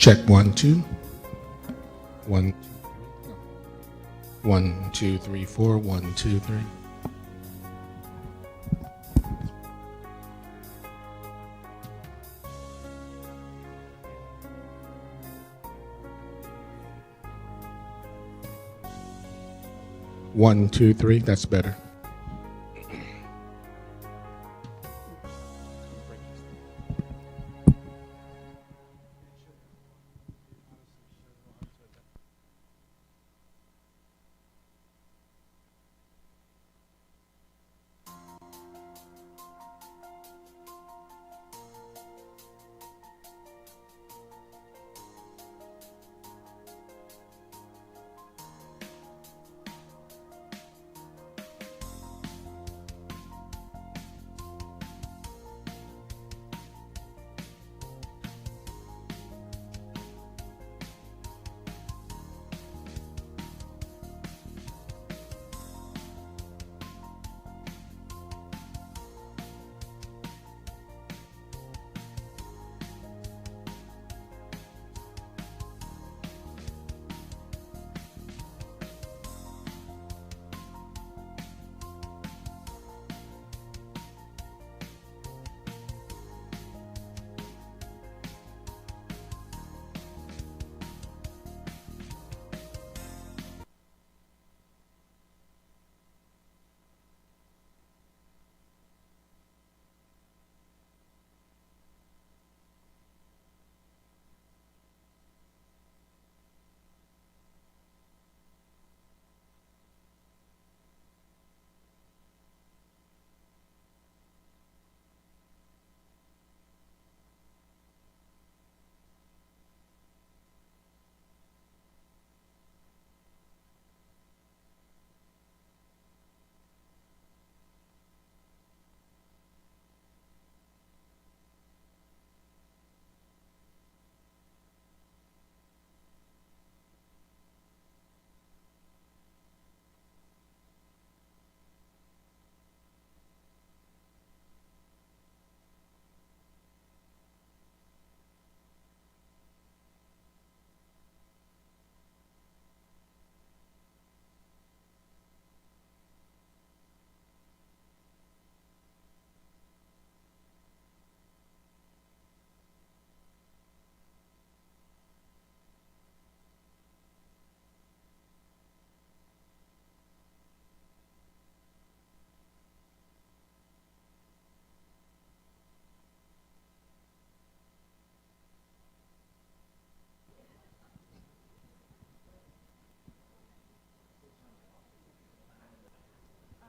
Check 1 2 1 1 2 3 4 1 2 3. One, two, three. That's better.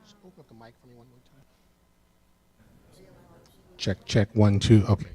Just open up the mic for me one more time. Check 1 2. Okay.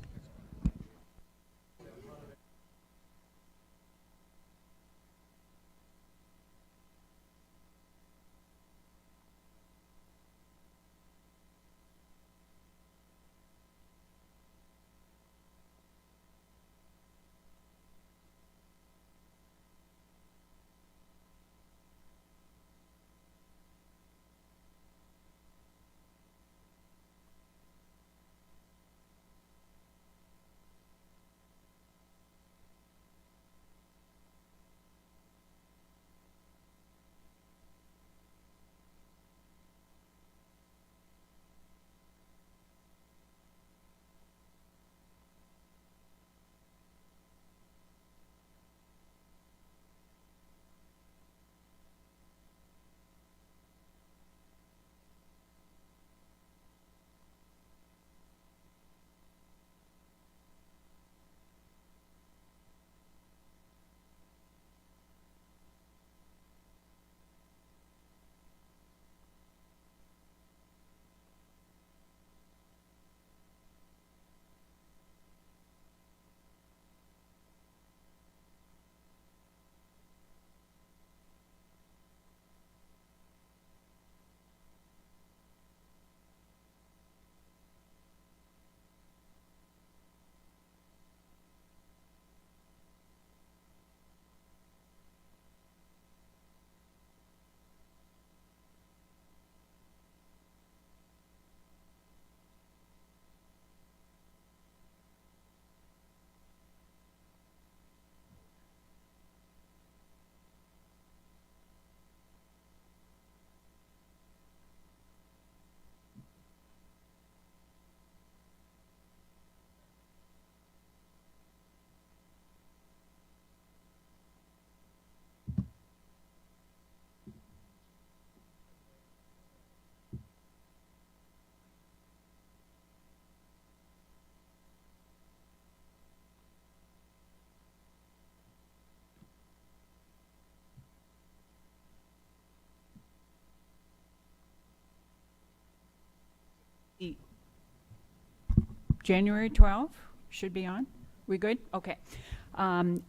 January 12th should be on. We good? Okay.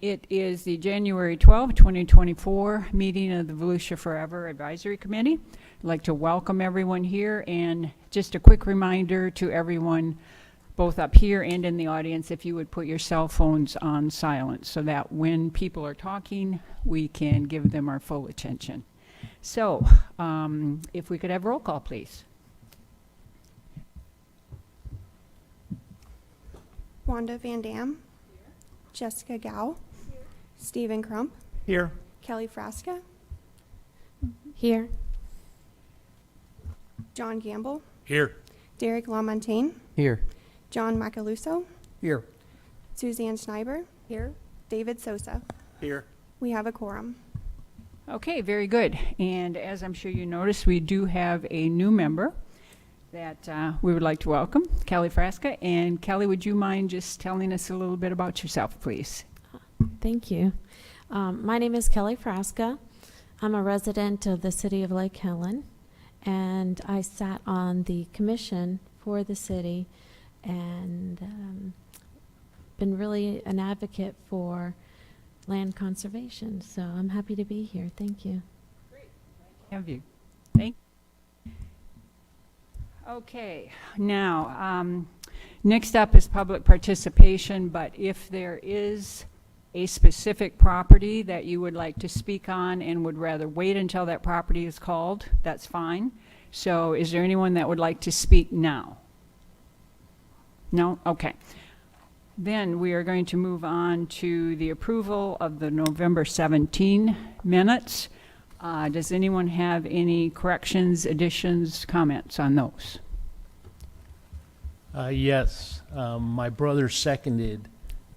It is the January 12th, 2024 meeting of the Volusia Forever Advisory Committee. I'd like to welcome everyone here, and just a quick reminder to everyone both up here and in the audience, if you would put your cell phones on silent so that when people are talking, we can give them our full attention. So, if we could have roll call, please. Wanda Van Dam. Here. Jessica Gao. Here. Stephen Crump. Here. Kelly Frasca. Here. John Gamble. Here. Derek LaMontagne. Here. John Macaluso. Here. Suzanne Schneiber. Here. David Sosa. Here. We have a quorum. Okay, very good. And as I'm sure you noticed, we do have a new member that we would like to welcome, Kelly Frasca. And Kelly, would you mind just telling us a little bit about yourself, please? Thank you. My name is Kelly Frasca. I'm a resident of the city of Lake Helen, and I sat on the commission for the city and been really an advocate for land conservation. So I'm happy to be here. Thank you. Great. Have you. Thank you. Okay, now, next up is public participation, but if there is a specific property that you would like to speak on and would rather wait until that property is called, that's fine. So is there anyone that would like to speak now? No? Okay. Then we are going to move on to the approval of the November 17 minutes. Does anyone have any corrections, additions, comments on those? Yes. My brother seconded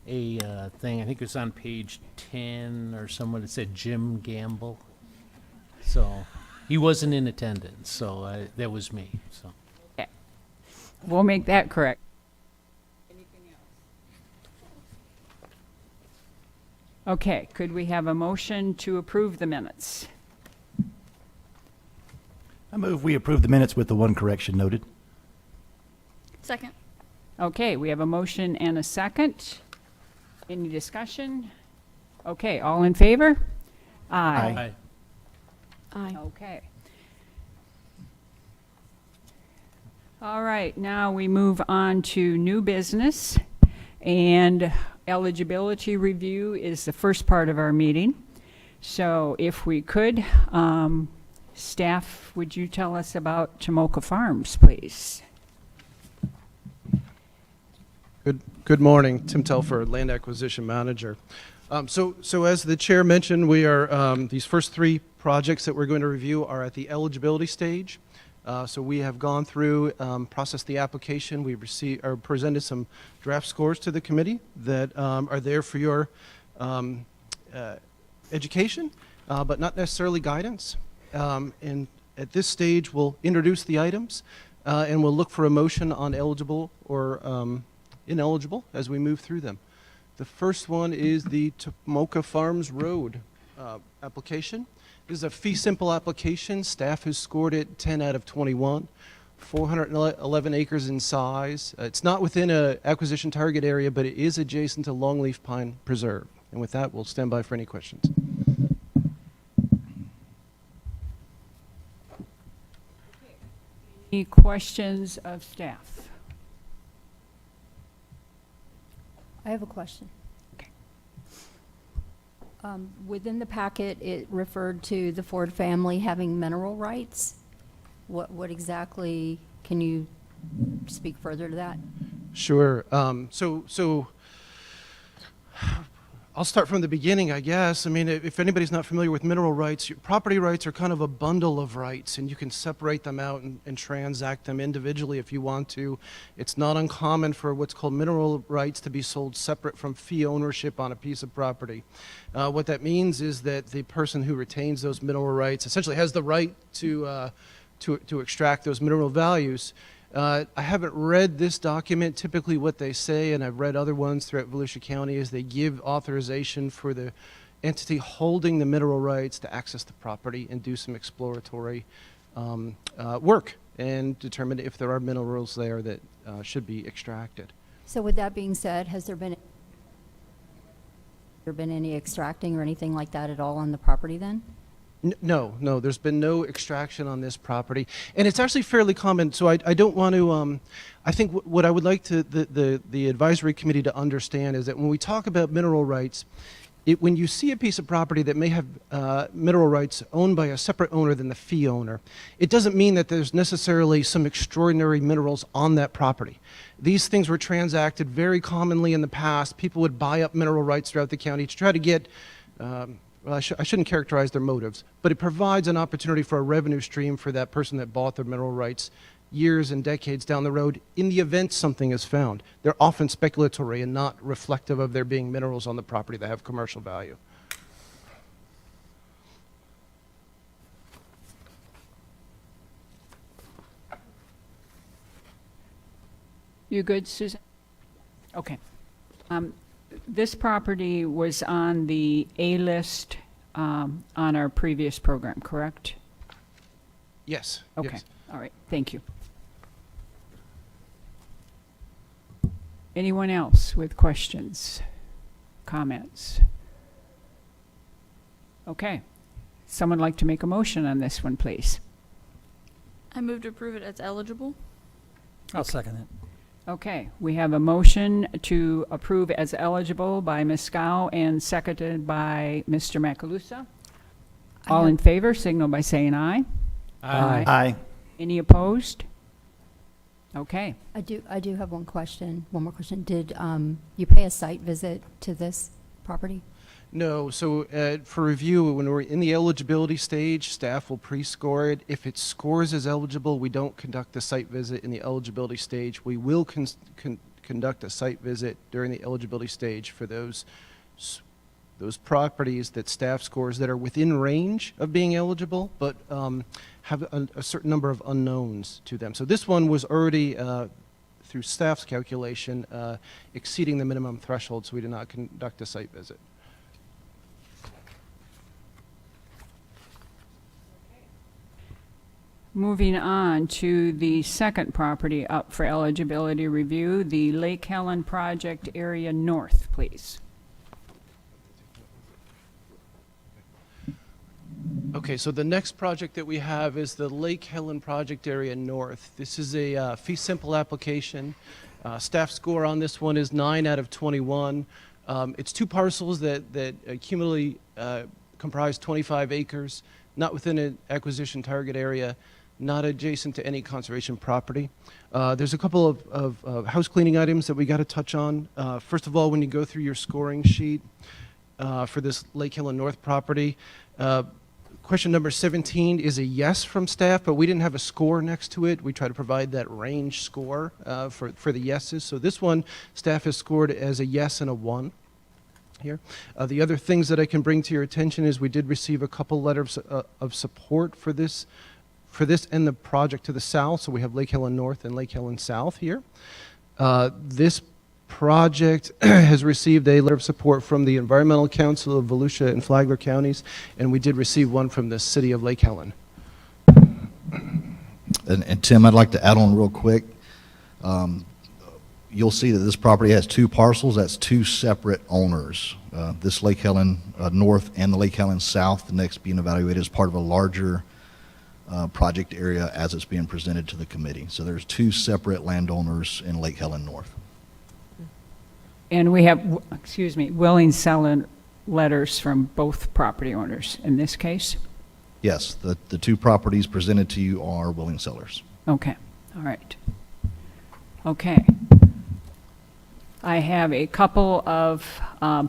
a thing. I think it was on page 10 or somewhere that said Jim Gamble. So he wasn't in attendance. So that was me. So Okay. We'll make that correct. Anything else? Okay, could we have a motion to approve the minutes? I move we approve the minutes with the one correction noted. Second. Okay, we have a motion and a second. Any discussion? Okay, all in favor? Aye. Aye. Okay. All right, now we move on to new business, and eligibility review is the first part of our meeting. So if we could, staff, would you tell us about Tomoka Farms, please? Good morning, Tim Telford, Land Acquisition Manager. So as the chair mentioned, we are these first three projects that we're going to review are at the eligibility stage. So we have gone through, processed the application. We've received or presented some draft scores to the committee that are there for your education, but not necessarily guidance. And at this stage, we'll introduce the items, and we'll look for a motion on eligible or ineligible as we move through them. The first one is the Tomoka Farms Road application. This is a fee simple application. Staff has scored it 10 out of 21, 411 acres in size. It's not within an acquisition target area, but it is adjacent to Longleaf Pine Preserve. And with that, we'll stand by for any questions. Any questions of staff? I have a question. Okay. Within the packet, it referred to the Ford family having mineral rights. What exactly, can you speak further to that? Sure. So I'll start from the beginning, I guess. I mean, if anybody's not familiar with mineral rights, your property rights are kind of a bundle of rights, and you can separate them out and transact them individually if you want to. It's not uncommon for what's called mineral rights to be sold separate from fee ownership on a piece of property. What that means is that the person who retains those mineral rights essentially has the right to extract those mineral values. I haven't read this document. Typically what they say, and I've read other ones throughout Volusia County, is they give authorization for the entity holding the mineral rights to access the property and do some exploratory work and determine if there are minerals there that should be extracted. So with that being said, has there been any extracting or anything like that at all on the property then? No, there's been no extraction on this property. And it's actually fairly common, so I don't want to, I think what I would like to, the advisory committee to understand is that when we talk about mineral rights, when you see a piece of property that may have mineral rights owned by a separate owner than the fee owner, it doesn't mean that there's necessarily some extraordinary minerals on that property. These things were transacted very commonly in the past. People would buy up mineral rights throughout the county to try to get, well, I shouldn't characterize their motives, but it provides an opportunity for a revenue stream for that person that bought their mineral rights years and decades down the road in the event something is found. They're often speculatory and not reflective of there being minerals on the property that have commercial value. You good, Susan? Okay. This property was on the A list on our previous program, correct? Yes. Okay, Yes. all right, thank you. Anyone else with questions, comments? Okay. Someone like to make a motion on this one, please? I move to approve it as eligible. I'll second it. Okay, we have a motion to approve as eligible by Ms. Scow and seconded by Mr. Macalusa. All in favor, signal by saying aye. Aye. Any opposed? Okay. I do have one more question. Did you pay a site visit to this property? No, so for review, when we're in the eligibility stage, staff will pre-score it. If it scores as eligible, we don't conduct a site visit in the eligibility stage. We will conduct a site visit during the eligibility stage for those properties that staff scores that are within range of being eligible, but have a certain number of unknowns to them. So this one was already, through staff's calculation, exceeding the minimum threshold, so we did not conduct a site visit. Moving on to the second property up for eligibility review, the Lake Helen Project Area North, please. Okay, so the next project that we have is the Lake Helen Project Area North. This is a fee simple application. Staff score on this one is 9 out of 21. It's two parcels that cumulatively comprise 25 acres, not within an acquisition target area, not adjacent to any conservation property. There's a couple of house cleaning items that we got to touch on. First of all, when you go through your scoring sheet for this Lake Helen North property, question number 17 is a yes from staff, but we didn't have a score next to it. We try to provide that range score for the yeses. So this one, staff has scored as a yes and a 1 here. The other things that I can bring to your attention is we did receive a couple letters of support for this and the project to the south. So we have Lake Helen North and Lake Helen South here. This project has received a letter of support from the Environmental Council of Volusia and Flagler counties, and we did receive one from the city of Lake Helen. And Tim, I'd like to add on real quick. You'll see that this property has two parcels. That's two separate owners. This Lake Helen North and the Lake Helen South, the next being evaluated as part of a larger project area as it's being presented to the committee. So there's two separate landowners in Lake Helen North. And we have, willing selling letters from both property owners in this case? Yes, the two properties presented to you are willing sellers. Okay, all right. Okay. I have a couple of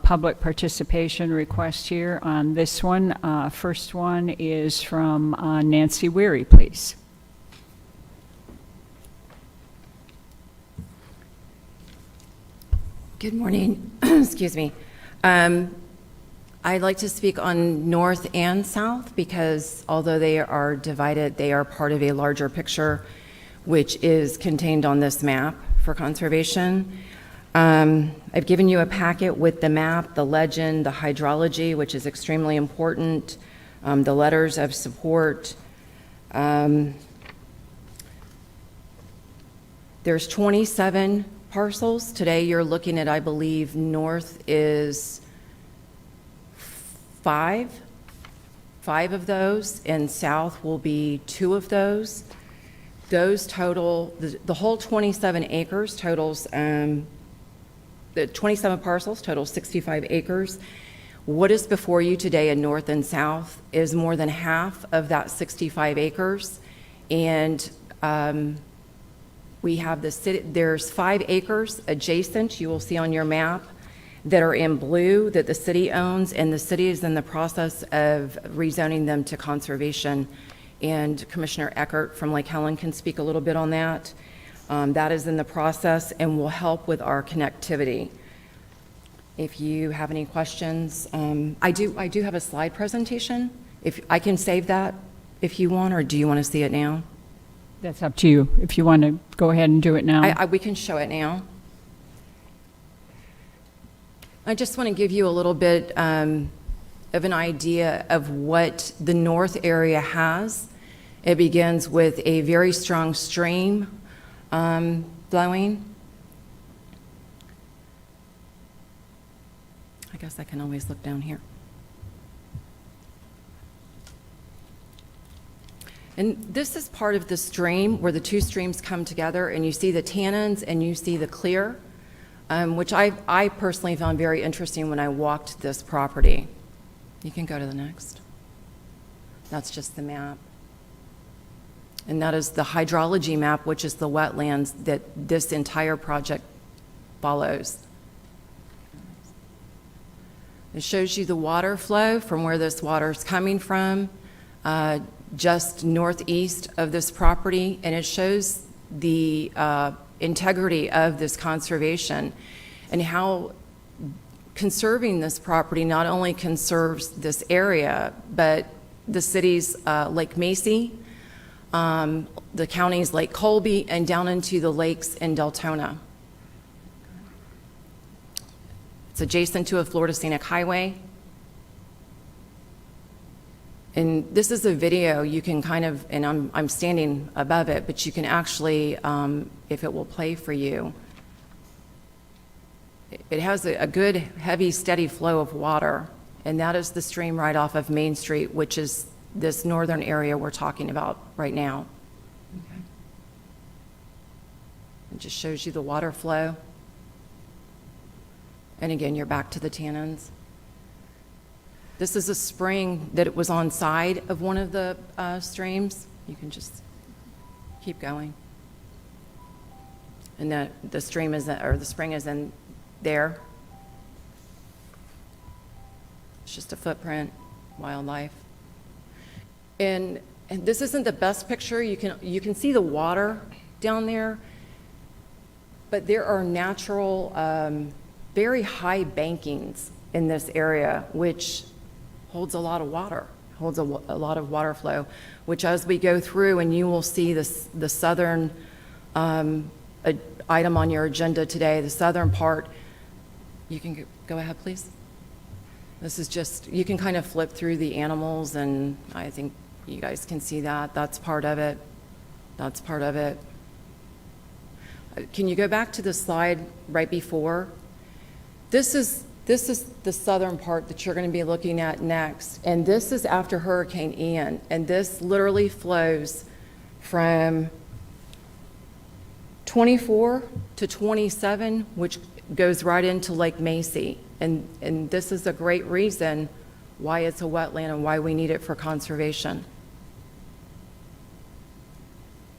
public participation requests here on this one. First one is from Nancy Weary, please. Good morning. Excuse me. I'd like to speak on north and south because although they are divided, they are part of a larger picture which is contained on this map for conservation. I've given you a packet with the map, the legend, the hydrology, which is extremely important, the letters of support. There's 27 parcels. Today, you're looking at, I believe, north is five of those, and south will be 2 of those. Those total, the whole 27 acres totals, the 27 parcels total 65 acres. What is before you today in north and south is more than half of that 65 acres. And we have the city, there's 5 acres adjacent, you will see on your map, that are in blue that the city owns, and the city is in the process of rezoning them to conservation. And Commissioner Eckert from Lake Helen can speak a little bit on that. That is in the process and will help with our connectivity. If you have any questions, I do have a slide presentation. If I can save that if you want, or do you want to see it now? That's up to you, if you want to go ahead and do it now. We can show it now. I just want to give you a little bit of an idea of what the north area has. It begins with a very strong stream flowing. I guess I can always look down here. And this is part of the stream where the 2 streams come together, and you see the tannins and you see the clear, which I personally found very interesting when I walked this property. You can go to the next. That's just the map. And that is the hydrology map, which is the wetlands that this entire project follows. It shows you the water flow from where this water is coming from, just northeast of this property, and it shows the integrity of this conservation and how conserving this property not only conserves this area, but the city's Lake Macy, the county's Lake Colby, and down into the lakes in Deltona. It's adjacent to a Florida Scenic Highway. And this is a video you can kind of, and I'm standing above it, but you can actually, if it will play for you, it has a good, heavy, steady flow of water, and that is the stream right off of Main Street, which is this northern area we're talking about right now. Okay. It just shows you the water flow. And again, you're back to the tannins. This is a spring that it was on side of one of the streams. You can just keep going. And the stream is, or the spring is in there. It's just a footprint, wildlife. And this isn't the best picture. You can see the water down there, but there are natural, very high bankings in this area, which holds a lot of water, holds a lot of water flow, which as we go through, and you will see this, the southern item on your agenda today, the southern part. You can go ahead, please. This is just, you can kind of flip through the animals, and I think you guys can see that. That's part of it. That's part of it. Can you go back to the slide right before? This is the southern part that you're going to be looking at next, and this is after Hurricane Ian, and this literally flows from 24 to 27, which goes right into Lake Macy, and this is a great reason why it's a wetland and why we need it for conservation.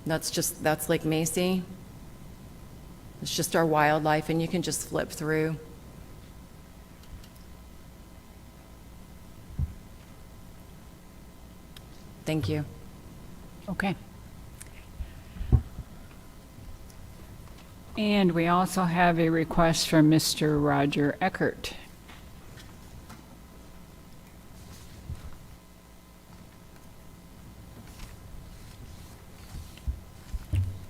That's Lake Macy. It's just our wildlife, and you can just flip through. Thank you. Okay. And we also have a request from Mr. Roger Eckert.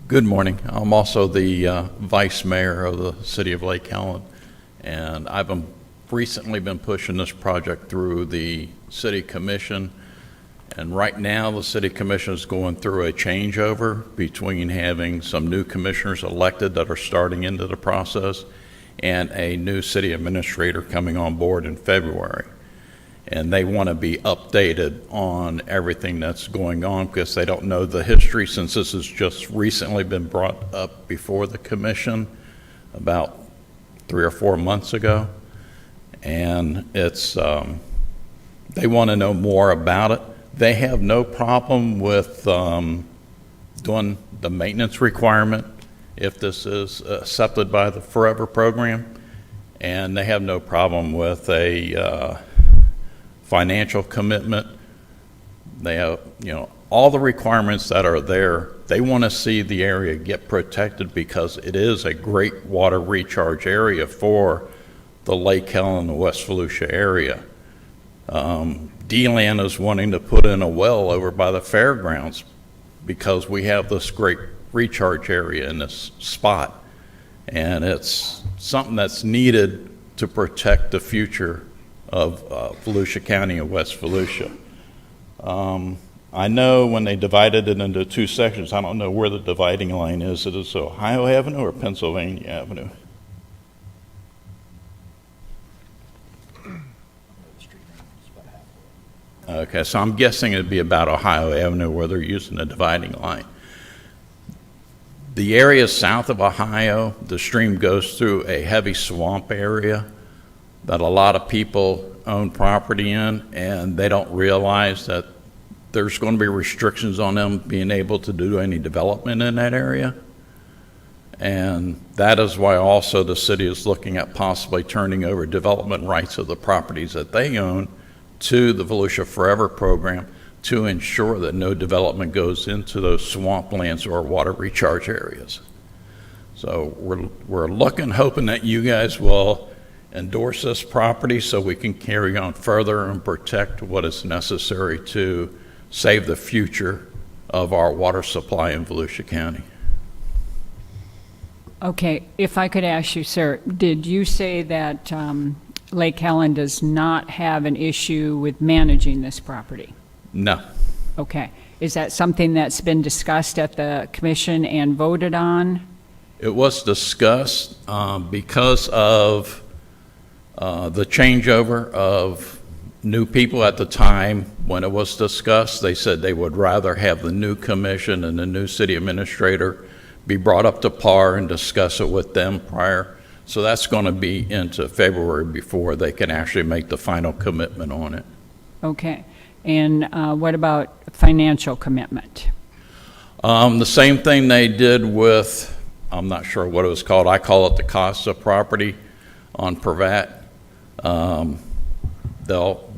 Good morning. I'm also the vice mayor of the city of Lake Helen, and I've recently been pushing this project through the city commission. And right now, the city commission is going through a changeover between having some new commissioners elected that are starting into the process and a new city administrator coming on board in February. And they want to be updated on everything that's going on because they don't know the history, since this has just recently been brought up before the commission about 3 or 4 months ago. And it's, they want to know more about it. They have no problem with doing the maintenance requirement if this is accepted by the Forever program. And they have no problem with a financial commitment. They have, all the requirements that are there. They want to see the area get protected because it is a great water recharge area for the Lake Helen and West Volusia area. D-Land is wanting to put in a well over by the fairgrounds because we have this great recharge area in this spot. And it's something that's needed to protect the future of Volusia County and West Volusia. I know when they divided it into 2 sections, I don't know where the dividing line is. Is it Ohio Avenue or Pennsylvania Avenue? Okay, so I'm guessing it'd be about Ohio Avenue where they're using the dividing line. The area south of Ohio, the stream goes through a heavy swamp area that a lot of people own property in, and they don't realize that there's going to be restrictions on them being able to do any development in that area. And that is why also the city is looking at possibly turning over development rights of the properties that they own to the Volusia Forever program to ensure that no development goes into those swamplands or water recharge areas. So we're looking, hoping that you guys will endorse this property so we can carry on further and protect what is necessary to save the future of our water supply in Volusia County. Okay, if I could ask you, sir, did you say that Lake Helen does not have an issue with managing this property? No. Okay. Is that something that's been discussed at the commission and voted on? It was discussed because of the changeover of new people at the time. When it was discussed, they said they would rather have the new commission and the new city administrator be brought up to par and discuss it with them prior. So that's going to be into February before they can actually make the final commitment on it. Okay. And what about financial commitment? The same thing they did with, I'm not sure what it was called. I call it the cost of property on Pravat.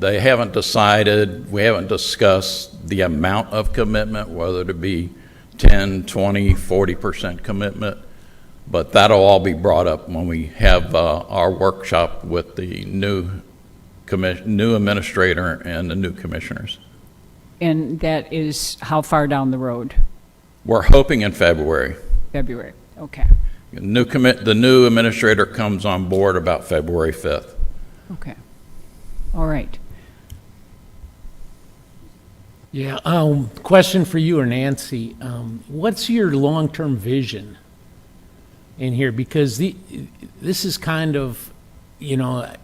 They haven't decided, we haven't discussed the amount of commitment, whether it be 10, 20, 40% commitment. But that'll all be brought up when we have our workshop with the new administrator and the new commissioners. And that is how far down the road? We're hoping in February. February, okay. The new administrator comes on board about February 5th. Okay. All right. Yeah, question for you or Nancy. What's your long-term vision in here? Because this is kind of, if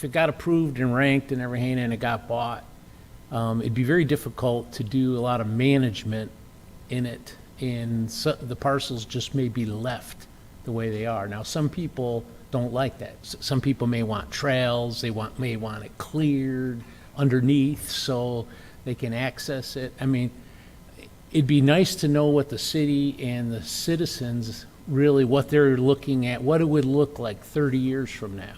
it got approved and ranked and everything and it got bought, it'd be very difficult to do a lot of management in it, and so the parcels just may be left the way they are. Now, some people don't like that. Some people may want trails, may want it cleared underneath so they can access it. I mean, it'd be nice to know what the city and the citizens really, what they're looking at, what it would look like 30 years from now.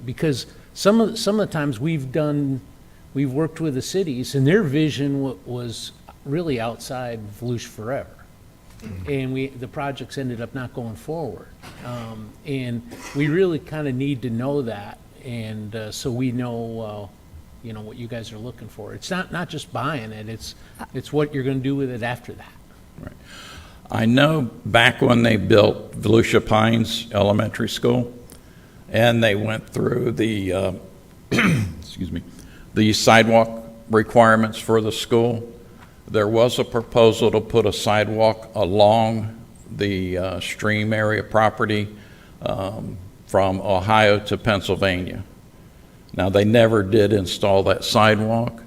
Because some of the times we've worked with the cities and their vision was really outside Volusia Forever. And the projects ended up not going forward. And we really kind of need to know that, and so we know, what you guys are looking for. It's not just buying it, it's what you're going to do with it after that. Right. I know back when they built Volusia Pines Elementary School, and they went through the the sidewalk requirements for the school. There was a proposal to put a sidewalk along the stream area property from Ohio to Pennsylvania. Now, they never did install that sidewalk,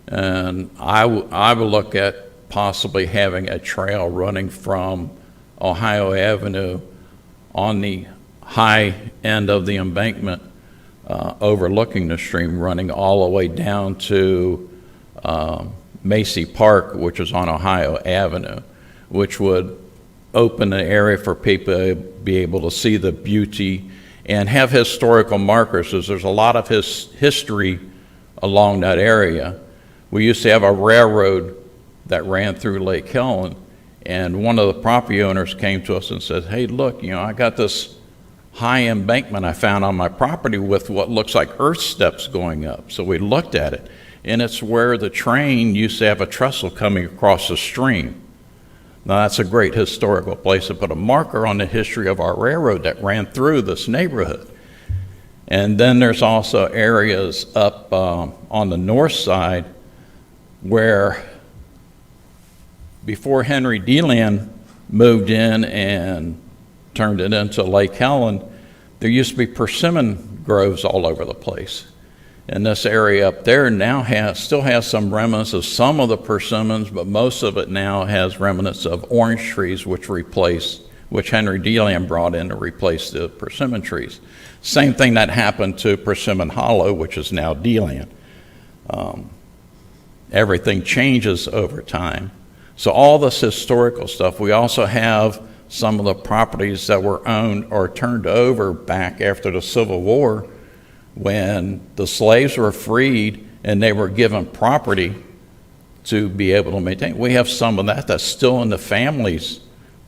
and I would look at possibly having a trail running from Ohio Avenue on the high end of the embankment overlooking the stream, running all the way down to Macy Park, which is on Ohio Avenue, which would open the area for people to be able to see the beauty and have historical markers, as there's a lot of history along that area. We used to have a railroad that ran through Lake Helen, and one of the property owners came to us and said, hey, look, I got this high embankment I found on my property with what looks like earth steps going up. So we looked at it, and it's where the train used to have a trestle coming across the stream. Now, that's a great historical place to put a marker on the history of our railroad that ran through this neighborhood. And then there's also areas up on the north side where before Henry Deland moved in and turned it into Lake Helen, there used to be persimmon groves all over the place. And this area up there now still has some remnants of some of the persimmons, but most of it now has remnants of orange trees, which Henry Deland brought in to replace the persimmon trees. Same thing that happened to Persimmon Hollow, which is now Deland. Everything changes over time. So all this historical stuff. We also have some of the properties that were owned or turned over back after the Civil War, when the slaves were freed and they were given property to be able to maintain. We have some of that that's still in the families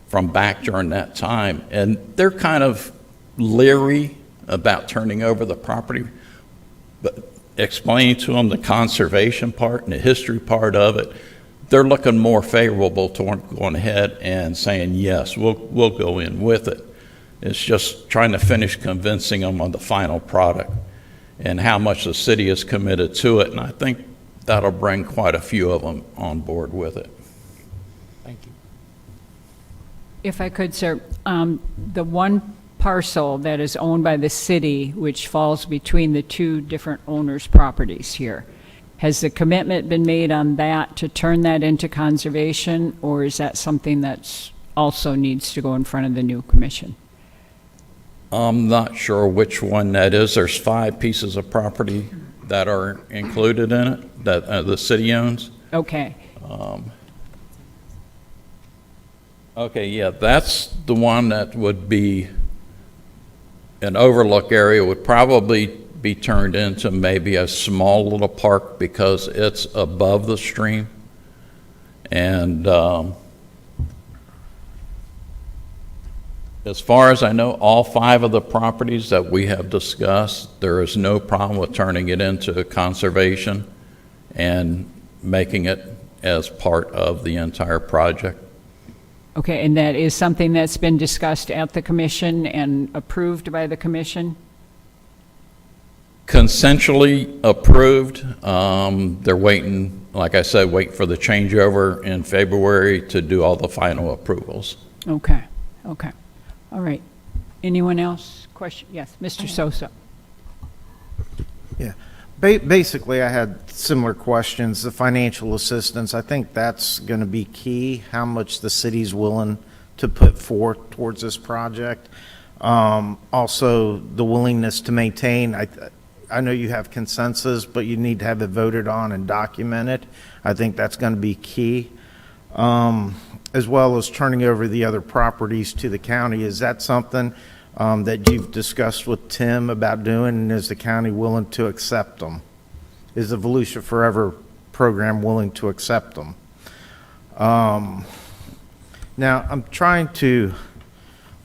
from back during that time, and they're kind of leery about turning over the property, but explaining to them the conservation part and the history part of it, they're looking more favorable to going ahead and saying, yes, we'll go in with it. It's just trying to finish convincing them on the final product and how much the city is committed to it, and I think that'll bring quite a few of them on board with it. Thank you. If I could, sir, the one parcel that is owned by the city, which falls between the two different owners' properties here, has the commitment been made on that to turn that into conservation, or is that something that's also needs to go in front of the new commission? I'm not sure which one that is. There's 5 pieces of property that are included in it that the city owns. Okay. Okay, yeah, that's the one that would be an overlook area, would probably be turned into maybe a small little park because it's above the stream. And as far as I know, all 5 of the properties that we have discussed, there is no problem with turning it into conservation and making it as part of the entire project. Okay, and that is something that's been discussed at the commission and approved by the commission? Consensually approved. They're waiting, like I said, wait for the changeover in February to do all the final approvals. Okay, okay. All right. Anyone else? Question? Yes, Mr. Sosa. Yeah. Basically, I had similar questions. The financial assistance, I think that's going to be key, how much the city's willing to put forth towards this project. Also, the willingness to maintain. I know you have consensus, but you need to have it voted on and documented. I think that's going to be key. As well as turning over the other properties to the county. Is that something that you've discussed with Tim about doing, and is the county willing to accept them? Is the Volusia Forever program willing to accept them? Now, I'm trying to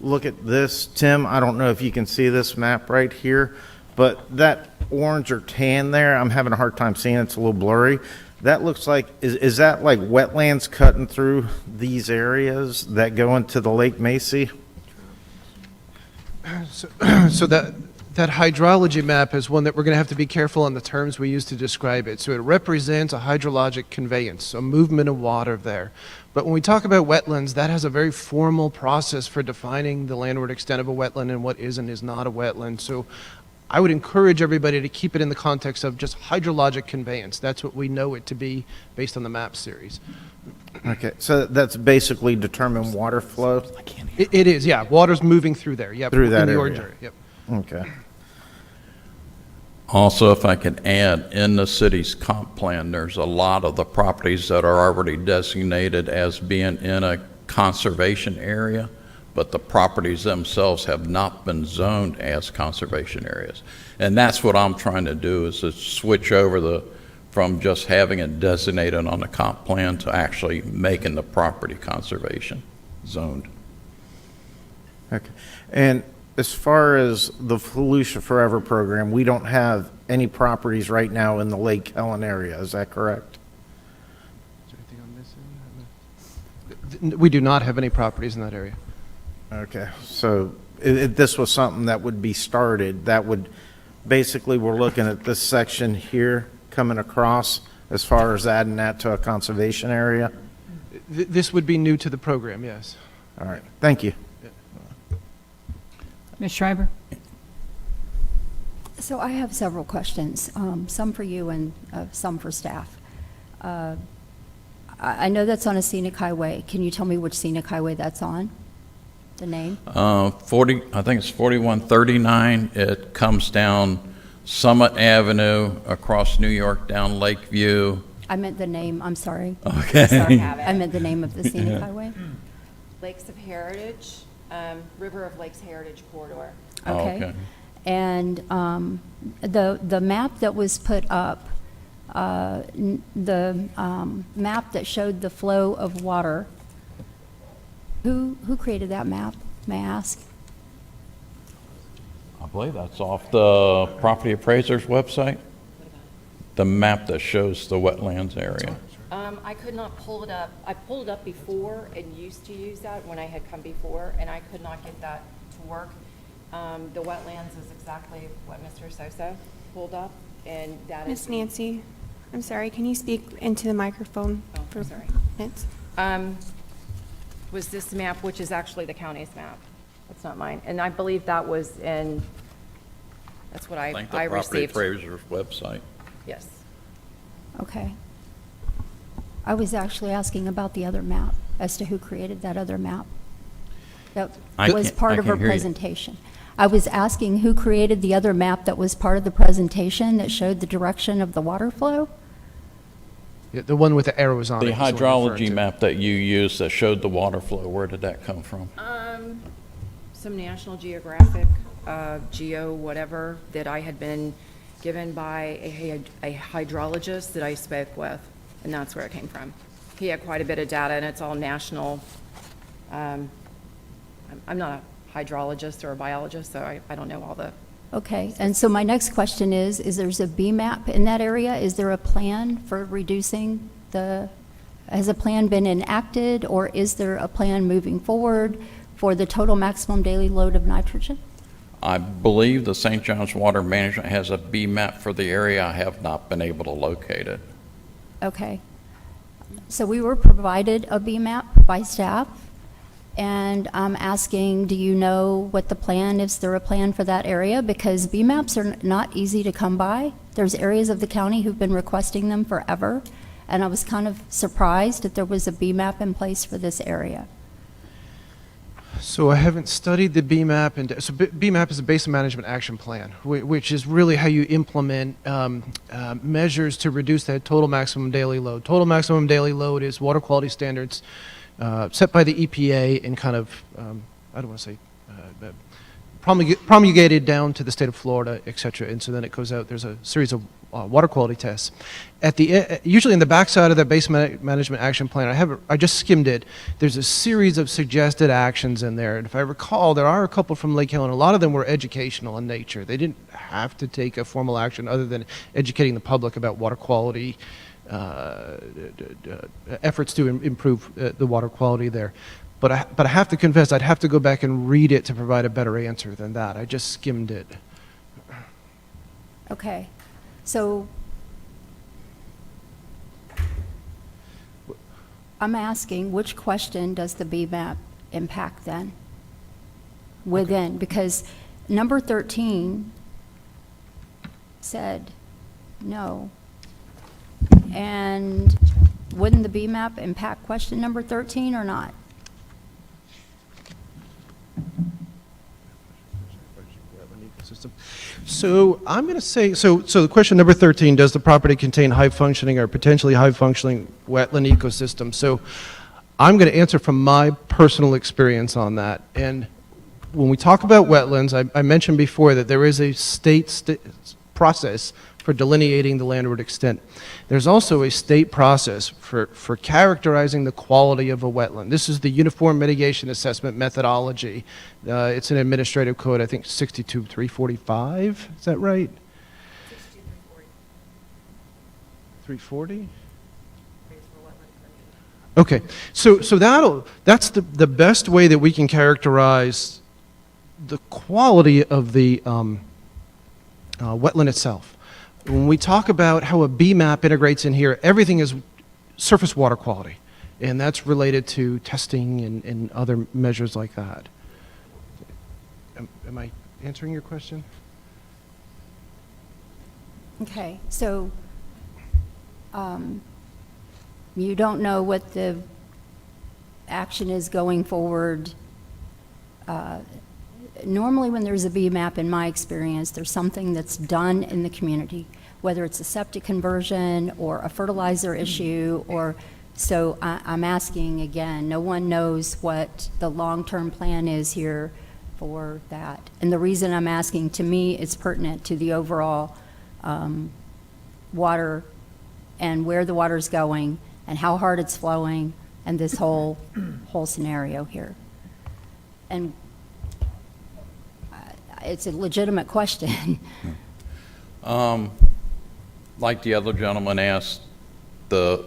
look at this. Tim, I don't know if you can see this map right here, but that orange or tan there, I'm having a hard time seeing it. It's a little blurry. That looks like, is that like wetlands cutting through these areas that go into the Lake Macy? So that That hydrology map is one that we're going to have to be careful on the terms we use to describe it. So it represents a hydrologic conveyance, a movement of water there. But when we talk about wetlands, that has a very formal process for defining the landward extent of a wetland and what is and is not a wetland. So I would encourage everybody to keep it in the context of just hydrologic conveyance. That's what we know it to be based on the map series. Okay, so that's basically determine water flow? It is, yeah. Water's moving through there, yep. Through that in the area. orange area, yep. Okay. Also, if I could add, in the city's comp plan, there's a lot of the properties that are already designated as being in a conservation area, but the properties themselves have not been zoned as conservation areas. And that's what I'm trying to do, is to switch over from just having it designated on the comp plan to actually making the property conservation zoned. Okay. And as far as the Volusia Forever program, we don't have any properties right now in the Lake Helen area, is that correct? Is there anything I'm missing? We do not have any properties in that area. Okay, so if this was something that would be started, that would, basically, we're looking at this section here coming across as far as adding that to a conservation area? This would be new to the program, yes. All right, thank you. Ms. Schreiber? So I have several questions, some for you and some for staff. I know that's on a scenic highway. Can you tell me which scenic highway that's on? The name? I think it's 4139. It comes down Summit Avenue, across New York, down Lakeview. I meant the name, I'm sorry. Okay. I meant the name of the scenic highway. Lakes of Heritage, River of Lakes Heritage Corridor. Okay. And the map that was put up, the map that showed the flow of water, who created that map, may I ask? I believe that's off the property appraiser's website. The map that shows the wetlands area. I could not pull it up. I pulled it up before and used to use that when I had come before, and I could not get that to work. The wetlands is exactly what Mr. Sosa pulled up, and that is. Miss Nancy, I'm sorry, can you speak into the microphone? Oh, for sorry. minutes? Was this map, which is actually the county's map. It's not mine. And I believe that was in, that's what I think the property received. appraiser's website. Yes. Okay. I was actually asking about the other map, as to who created that other map. That was part of her presentation. I was asking who created the other map that was part of the presentation that showed the direction of the water flow? Yeah, the one with the arrows on The it. is what I'm hydrology referring to. map that you used that showed the water flow, where did that come from? Some National Geographic, geo whatever, that I had been given by a hydrologist that I spoke with, and that's where it came from. He had quite a bit of data, and it's all national. I'm not a hydrologist or a biologist, so I don't know all the. Okay, and so my next question is there's a B map in that area? Is there a plan for reducing has a plan been enacted, or is there a plan moving forward for the total maximum daily load of nitrogen? I believe the St. John's Water Management has a B map for the area. I have not been able to locate it. Okay. So we were provided a B map by staff, and I'm asking, do you know what the plan is? Is there a plan for that area? Because B maps are not easy to come by. There's areas of the county who've been requesting them forever, and I was kind of surprised that there was a B map in place for this area. So I haven't studied the BMAP, and so BMAP is a Basin Management Action Plan, which is really how you implement measures to reduce that total maximum daily load. Total maximum daily load is water quality standards set by the EPA and kind of, I don't want to say, promulgated down to the state of Florida, et cetera. And so then it goes out, there's a series of water quality tests. At the usually in the backside of that Basin Management Action Plan, I just skimmed it. There's a series of suggested actions in there, and if I recall, there are a couple from Lake Helen. A lot of them were educational in nature. They didn't have to take a formal action other than educating the public about water quality, efforts to improve the water quality there. But I have to confess, I'd have to go back and read it to provide a better answer than that. I just skimmed it. Okay, so I'm asking, which question does the BMAP impact then? Within, because number 13 said no. And wouldn't the BMAP impact question number 13 or not? So I'm going to say, so the question number 13, does the property contain high-functioning or potentially high-functioning wetland ecosystem? So I'm going to answer from my personal experience on that. And when we talk about wetlands, I mentioned before that there is a state process for delineating the landward extent. There's also a state process for characterizing the quality of a wetland. This is the Uniform Mitigation Assessment Methodology. It's an administrative code, I think 62345, is that right? 340? Okay, so that's the best way that we can characterize the quality of the wetland itself. When we talk about how a BMAP integrates in here, everything is surface water quality, and that's related to testing and other measures like that. Am I answering your question? Okay, so you don't know what the action is going forward. Normally when there's a BMAP, in my experience, there's something that's done in the community, whether it's a septic conversion or a fertilizer issue, or so I'm asking again, no one knows what the long-term plan is here for that. And the reason I'm asking, to me, it's pertinent to the overall water and where the water's going and how hard it's flowing and this whole scenario here. And it's a legitimate question. Like the other gentleman asked, the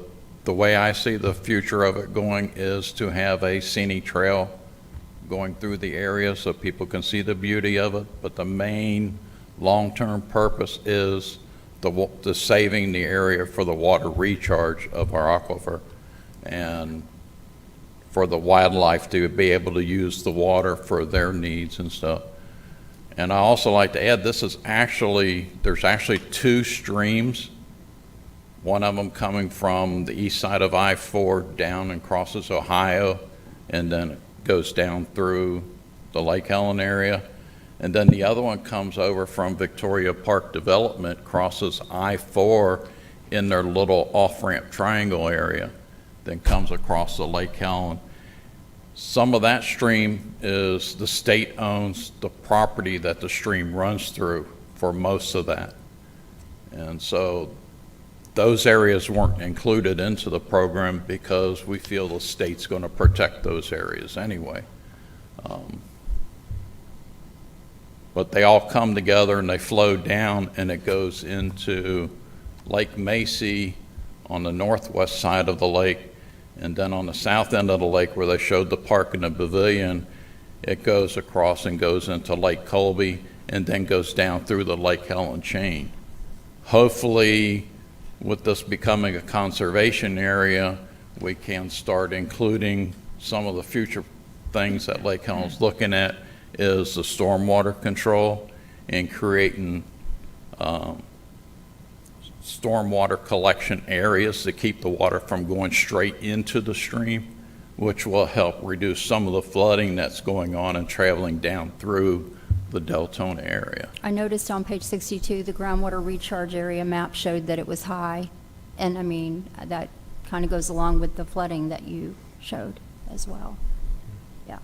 way I see the future of it going is to have a scenic trail going through the area so people can see the beauty of it, but the main long-term purpose is the saving the area for the water recharge of our aquifer and for the wildlife to be able to use the water for their needs and stuff. And I also like to add, there's actually two streams, one of them coming from the east side of I-4 down and crosses Ohio, and then it goes down through the Lake Helen area. And then the other one comes over from Victoria Park Development, crosses I-4 in their little off-ramp triangle area, then comes across the Lake Helen. Some of that stream is the state owns the property that the stream runs through for most of that. And so those areas weren't included into the program because we feel the state's going to protect those areas anyway. But they all come together and they flow down and it goes into Lake Macy on the northwest side of the lake. And then on the south end of the lake where they showed the park and the pavilion, it goes across and goes into Lake Colby and then goes down through the Lake Helen chain. Hopefully, with this becoming a conservation area, we can start including some of the future things that Lake Helen's looking at is the stormwater control and creating stormwater collection areas to keep the water from going straight into the stream, which will help reduce some of the flooding that's going on and traveling down through the Deltona area. I noticed on page 62, the groundwater recharge area map showed that it was high. And I mean, that kind of goes along with the flooding that you showed as well. Yeah.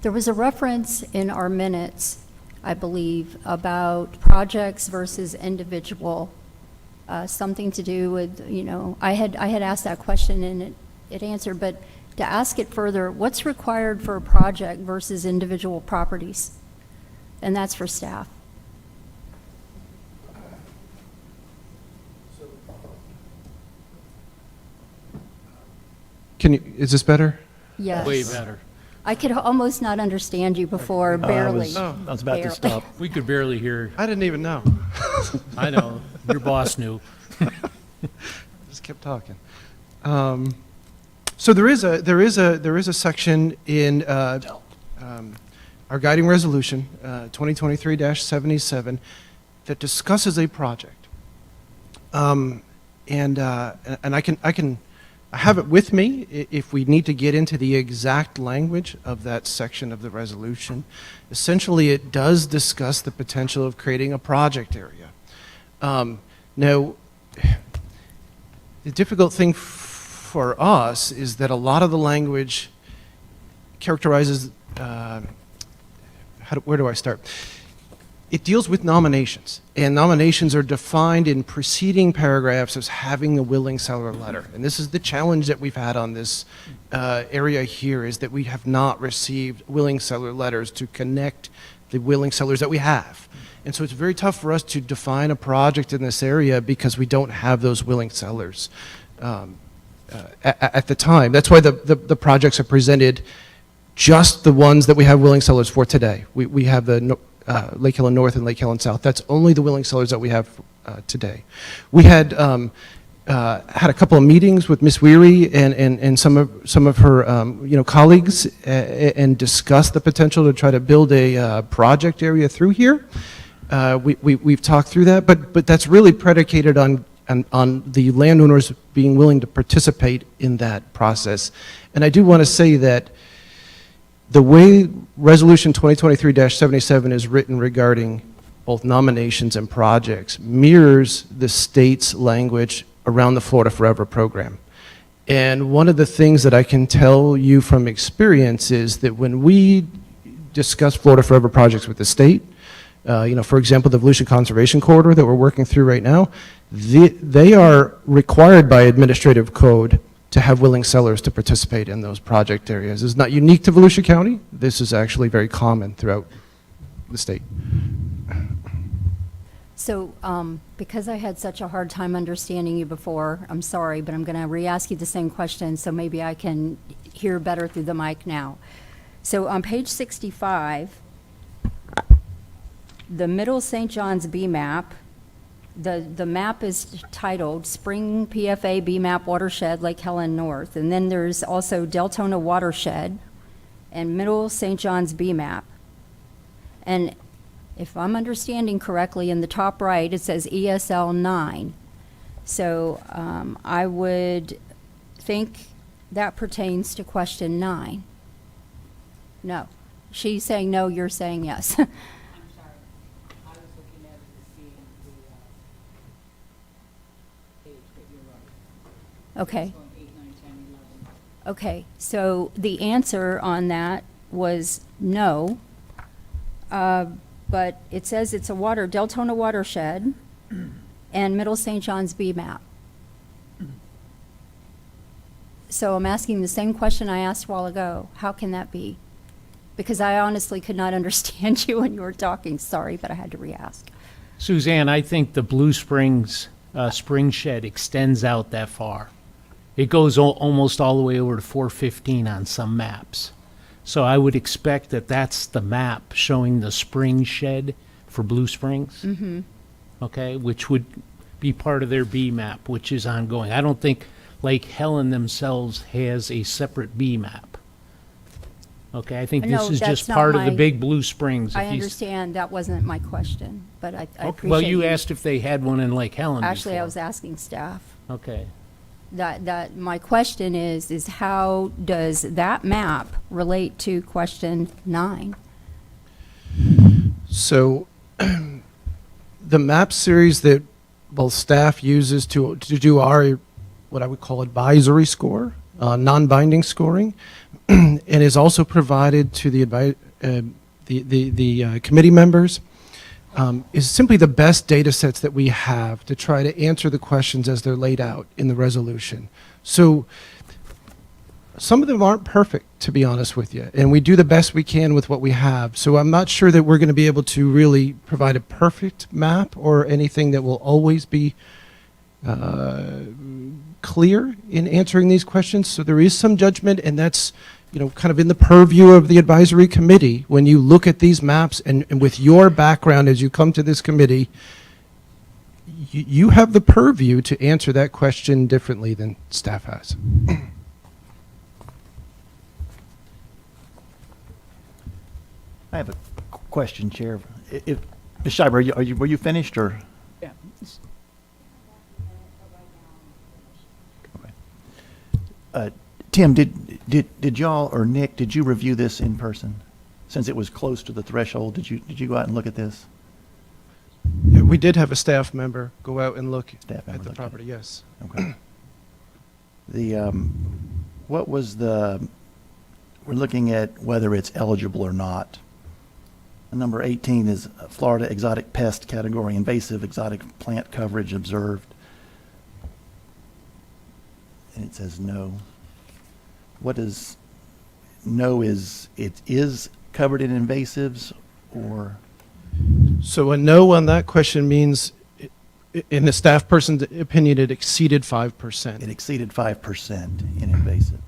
There was a reference in our minutes, I believe, about projects versus individual, something to do with, you know, I had asked that question and it answered, but to ask it further, what's required for a project versus individual properties? and that's for staff. Is this better? Yes. Way better. I could almost not understand you before, barely. I was about to Barely. stop. We could barely hear. I didn't even know. I know, your boss knew. Just kept talking. So there is a section in our guiding resolution, 2023-77, that discusses a project. And I have it with me if we need to get into the exact language of that section of the resolution. Essentially, it does discuss the potential of creating a project area. Now, the difficult thing for us is that a lot of the language characterizes, where do I start? It deals with nominations, and nominations are defined in preceding paragraphs as having a willing seller letter. And this is the challenge that we've had on this area here, is that we have not received willing seller letters to connect the willing sellers that we have. And so it's very tough for us to define a project in this area because we don't have those willing sellers at the time. That's why the projects are presented, just the ones that we have willing sellers for today. We have the Lake Helen North and Lake Helen South. That's only the willing sellers that we have today. We had had a couple of meetings with Ms. Weary and some of her colleagues and discussed the potential to try to build a project area through here. We've talked through that, but that's really predicated on the landowners being willing to participate in that process. And I do want to say that the way Resolution 2023-77 is written regarding both nominations and projects mirrors the state's language around the Florida Forever program. And one of the things that I can tell you from experience is that when we discuss Florida Forever projects with the state, for example, the Volusia Conservation Corridor that we're working through right now, they are required by administrative code to have willing sellers to participate in those project areas. It's not unique to Volusia County. This is actually very common throughout the state. So, because I had such a hard time understanding you before, I'm sorry, but I'm going to re-ask you the same question so maybe I can hear better through the mic now. So on page 65, the Middle St. John's B map, the map is titled Spring PFA B map Watershed Lake Helen North, and then there's also Deltona Watershed and Middle St. John's B map. And if I'm understanding correctly, in the top right it says ESL 9. So I would think that pertains to question 9. No. She's saying no, you're saying yes. Okay. Okay, so the answer on that was no, but it says it's a Deltona watershed and Middle St. John's B map. So I'm asking the same question I asked a while ago. How can that be? Because I honestly could not understand you when you were talking. Sorry, but I had to re-ask. Suzanne, I think the Blue Springs spring shed extends out that far. It goes almost all the way over to 415 on some maps. So I would expect that that's the map showing the spring shed for Blue Springs. Mm-hmm. Okay, which would be part of their B map, which is ongoing. I don't think Lake Helen themselves has a separate B map. Okay, I think No, this is that's just not part of the my- big Blue Springs. I If you s- understand that wasn't my question, but I appreciate Well, you asked if they had one in Lake Helen Actually, I before. was asking staff. Okay. That my question is how does that map relate to question 9? So the map series that both staff uses to do our, what I would call advisory score, non-binding scoring, and is also provided to the committee members, is simply the best data sets that we have to try to answer the questions as they're laid out in the resolution. So some of them aren't perfect, to be honest with you, and we do the best we can with what we have. So I'm not sure that we're going to be able to really provide a perfect map or anything that will always be clear in answering these questions. So there is some judgment, and that's, you know, kind of in the purview of the advisory committee. When you look at these maps and with your background as you come to this committee, you have the purview to answer that question differently than staff has. I have a question, Chair. If, Ms. Schreiber, were you finished, or? Yeah. Tim, did y'all, or Nick, did you review this in person? Since it was close to the threshold, did you go out and look at this? Yeah, we did have a staff member go out and look Staff member at the looked at it. property, yes. Okay. What was we're looking at whether it's eligible or not. Number 18 is Florida exotic pest category, invasive exotic plant coverage observed. And it says no. What is, no is, it is covered in invasives, or? So a no on that question means, in the staff person's opinion, it exceeded 5%. It exceeded 5% in invasive.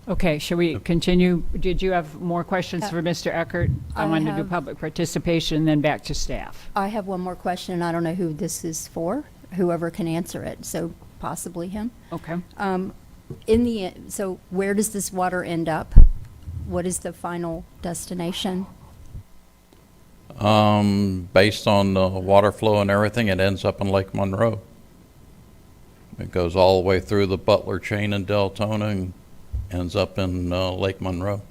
Okay, shall we continue? Did you have more questions for Mr. Eckert? I I wanted to do have- public participation, then back to staff. I have one more question. I don't know who this is for, whoever can answer it, so possibly him. Okay. So where does this water end up? What is the final destination? Based on the water flow and everything, it ends up in Lake Monroe. It goes all the way through the Butler chain in Deltona and ends up in Lake Monroe.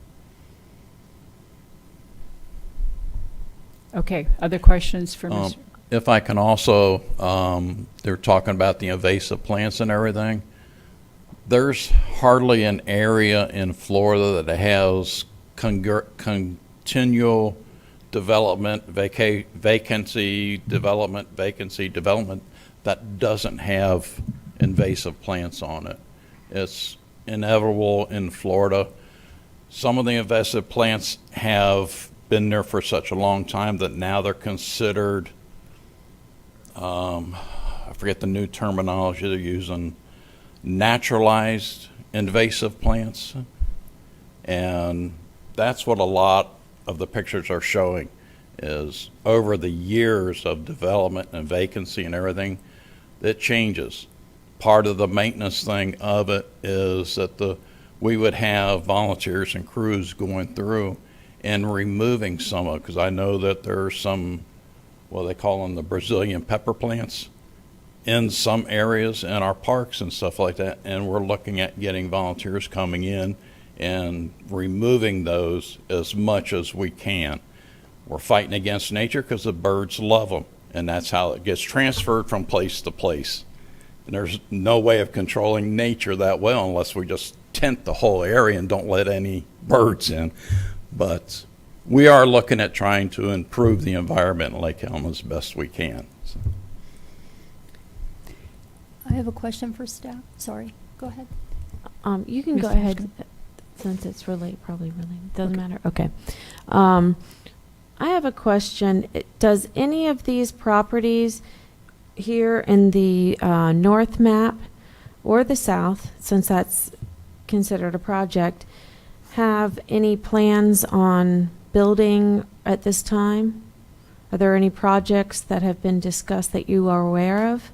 Okay, other questions for Mr.? If I can also, they're talking about the invasive plants and everything. There's hardly an area in Florida that has continual development, vacancy development that doesn't have invasive plants on it. It's inevitable in Florida. Some of the invasive plants have been there for such a long time that now they're considered, I forget the new terminology they're using, naturalized invasive plants. And that's what a lot of the pictures are showing, is over the years of development and vacancy and everything, it changes. Part of the maintenance thing of it is that we would have volunteers and crews going through and removing some of it, because I know that there are some, well, they call them the Brazilian pepper plants in some areas in our parks and stuff like that, and we're looking at getting volunteers coming in and removing those as much as we can. We're fighting against nature because the birds love them, and that's how it gets transferred from place to place. And there's no way of controlling nature that well unless we just tent the whole area and don't let any birds in. But we are looking at trying to improve the environment in Lake Elm as best we can. So. I have a question for staff. Sorry, go ahead. You can go Mr. ahead, since it's probably related. Doesn't matter. Okay. I have a question. Does any of these properties here in the north map or the south, since that's considered a project, have any plans on building at this time? Are there any projects that have been discussed that you are aware of?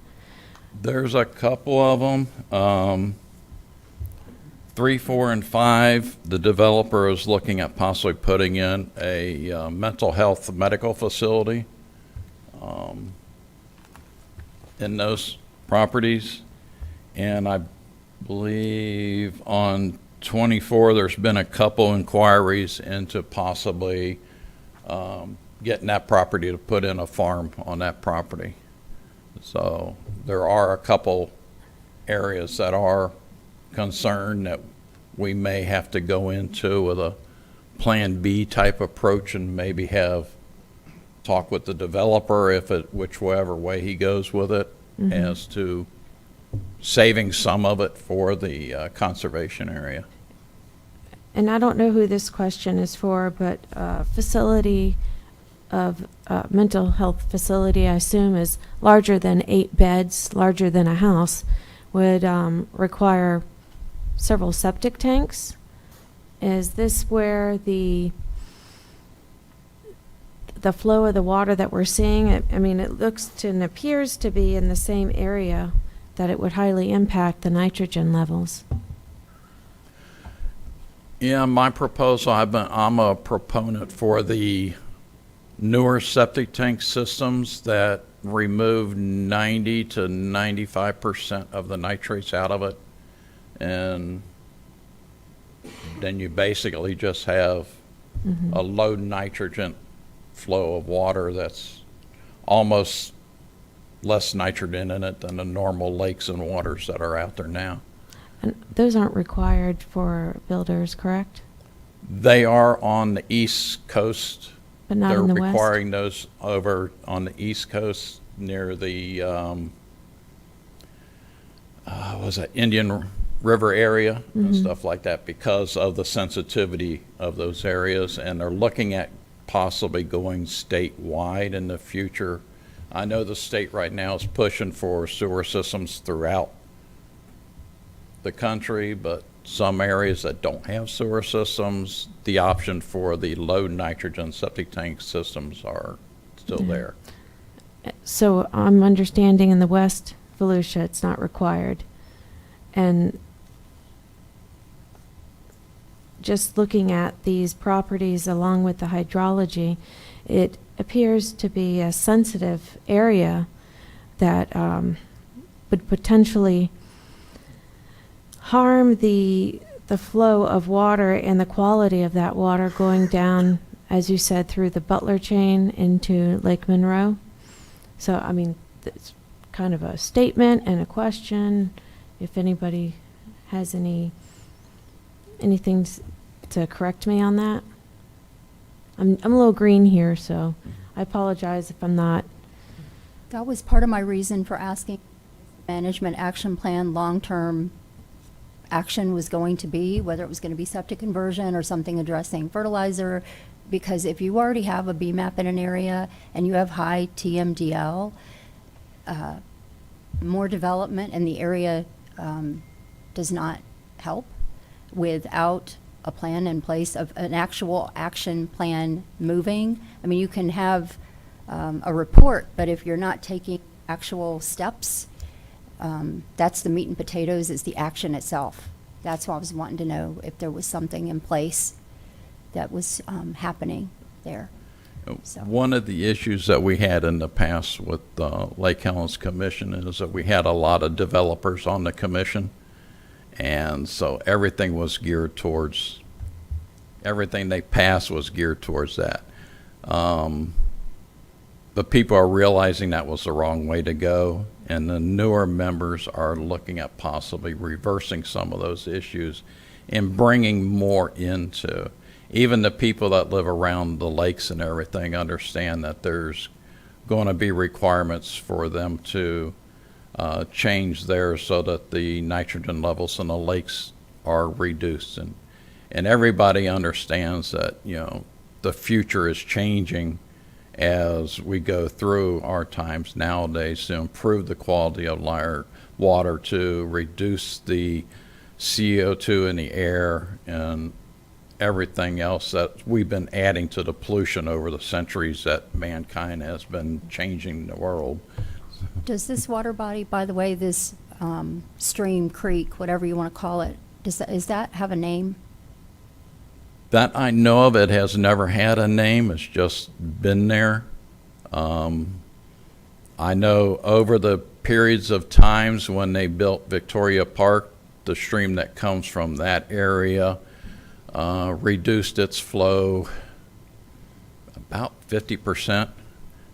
There's a couple of them. 3, 4, and 5, the developer is looking at possibly putting in a mental health medical facility in those properties. And I believe on 24, there's been a couple inquiries into possibly getting that property to put in a farm on that property. So there are a couple areas that are concerned that we may have to go into with a Plan B type approach and maybe have talk with the developer whichever way he goes with it. as to saving some of it for the conservation area. And I don't know who this question is for, but facility of mental health facility, I assume, is larger than 8 beds, larger than a house, would require several septic tanks. Is this where the flow of the water that we're seeing? I mean, it looks to and appears to be in the same area that it would highly impact the nitrogen levels. Yeah, my proposal, I'm a proponent for the newer septic tank systems that remove 90 to 95% of the nitrates out of it. And then you basically just have a low nitrogen flow of water that's almost less nitrogen in it than the normal lakes and waters that are out there now. And those aren't required for builders, correct? They are on the East Coast. But not They're in the West? requiring those over on the East Coast near the, was it Indian River area and stuff like that because of the sensitivity of those areas. And they're looking at possibly going statewide in the future. I know the state right now is pushing for sewer systems throughout the country, but some areas that don't have sewer systems, the option for the low nitrogen septic tank systems are still there. So I'm understanding in the West Volusia, it's not required. And just looking at these properties along with the hydrology, it appears to be a sensitive area that would potentially harm the flow of water and the quality of that water going down, as you said, through the Butler chain into Lake Monroe. So, I mean, it's kind of a statement and a question. If anybody has anything to correct me on that. I'm a little green here, so I apologize if I'm not. That was part of my reason for asking management action plan long-term action was going to be, whether it was going to be septic conversion or something addressing fertilizer, because if you already have a BMAP in an area and you have high TMDL, more development in the area does not help without a plan in place of an actual action plan moving. I mean, you can have a report, but if you're not taking actual steps, that's the meat and potatoes, is the action itself. That's why I was wanting to know if there was something in place that was happening there. So. One of the issues that we had in the past with Lake Helen's commission is that we had a lot of developers on the commission, and so everything was geared towards, everything they passed was geared towards that. But people are realizing that was the wrong way to go, and the newer members are looking at possibly reversing some of those issues and bringing more into. Even the people that live around the lakes and everything understand that there's going to be requirements for them to change theirs so that the nitrogen levels in the lakes are reduced. And everybody understands that, you know, the future is changing as we go through our times nowadays to improve the quality of our water, to reduce the CO2 in the air and everything else that we've been adding to the pollution over the centuries that mankind has been changing the world. Does this water body, by the way, this stream, creek, whatever you want to call it, does that have a name? That I know of, it has never had a name. It's just been there. I know over the periods of times when they built Victoria Park, the stream that comes from that area reduced its flow about 50%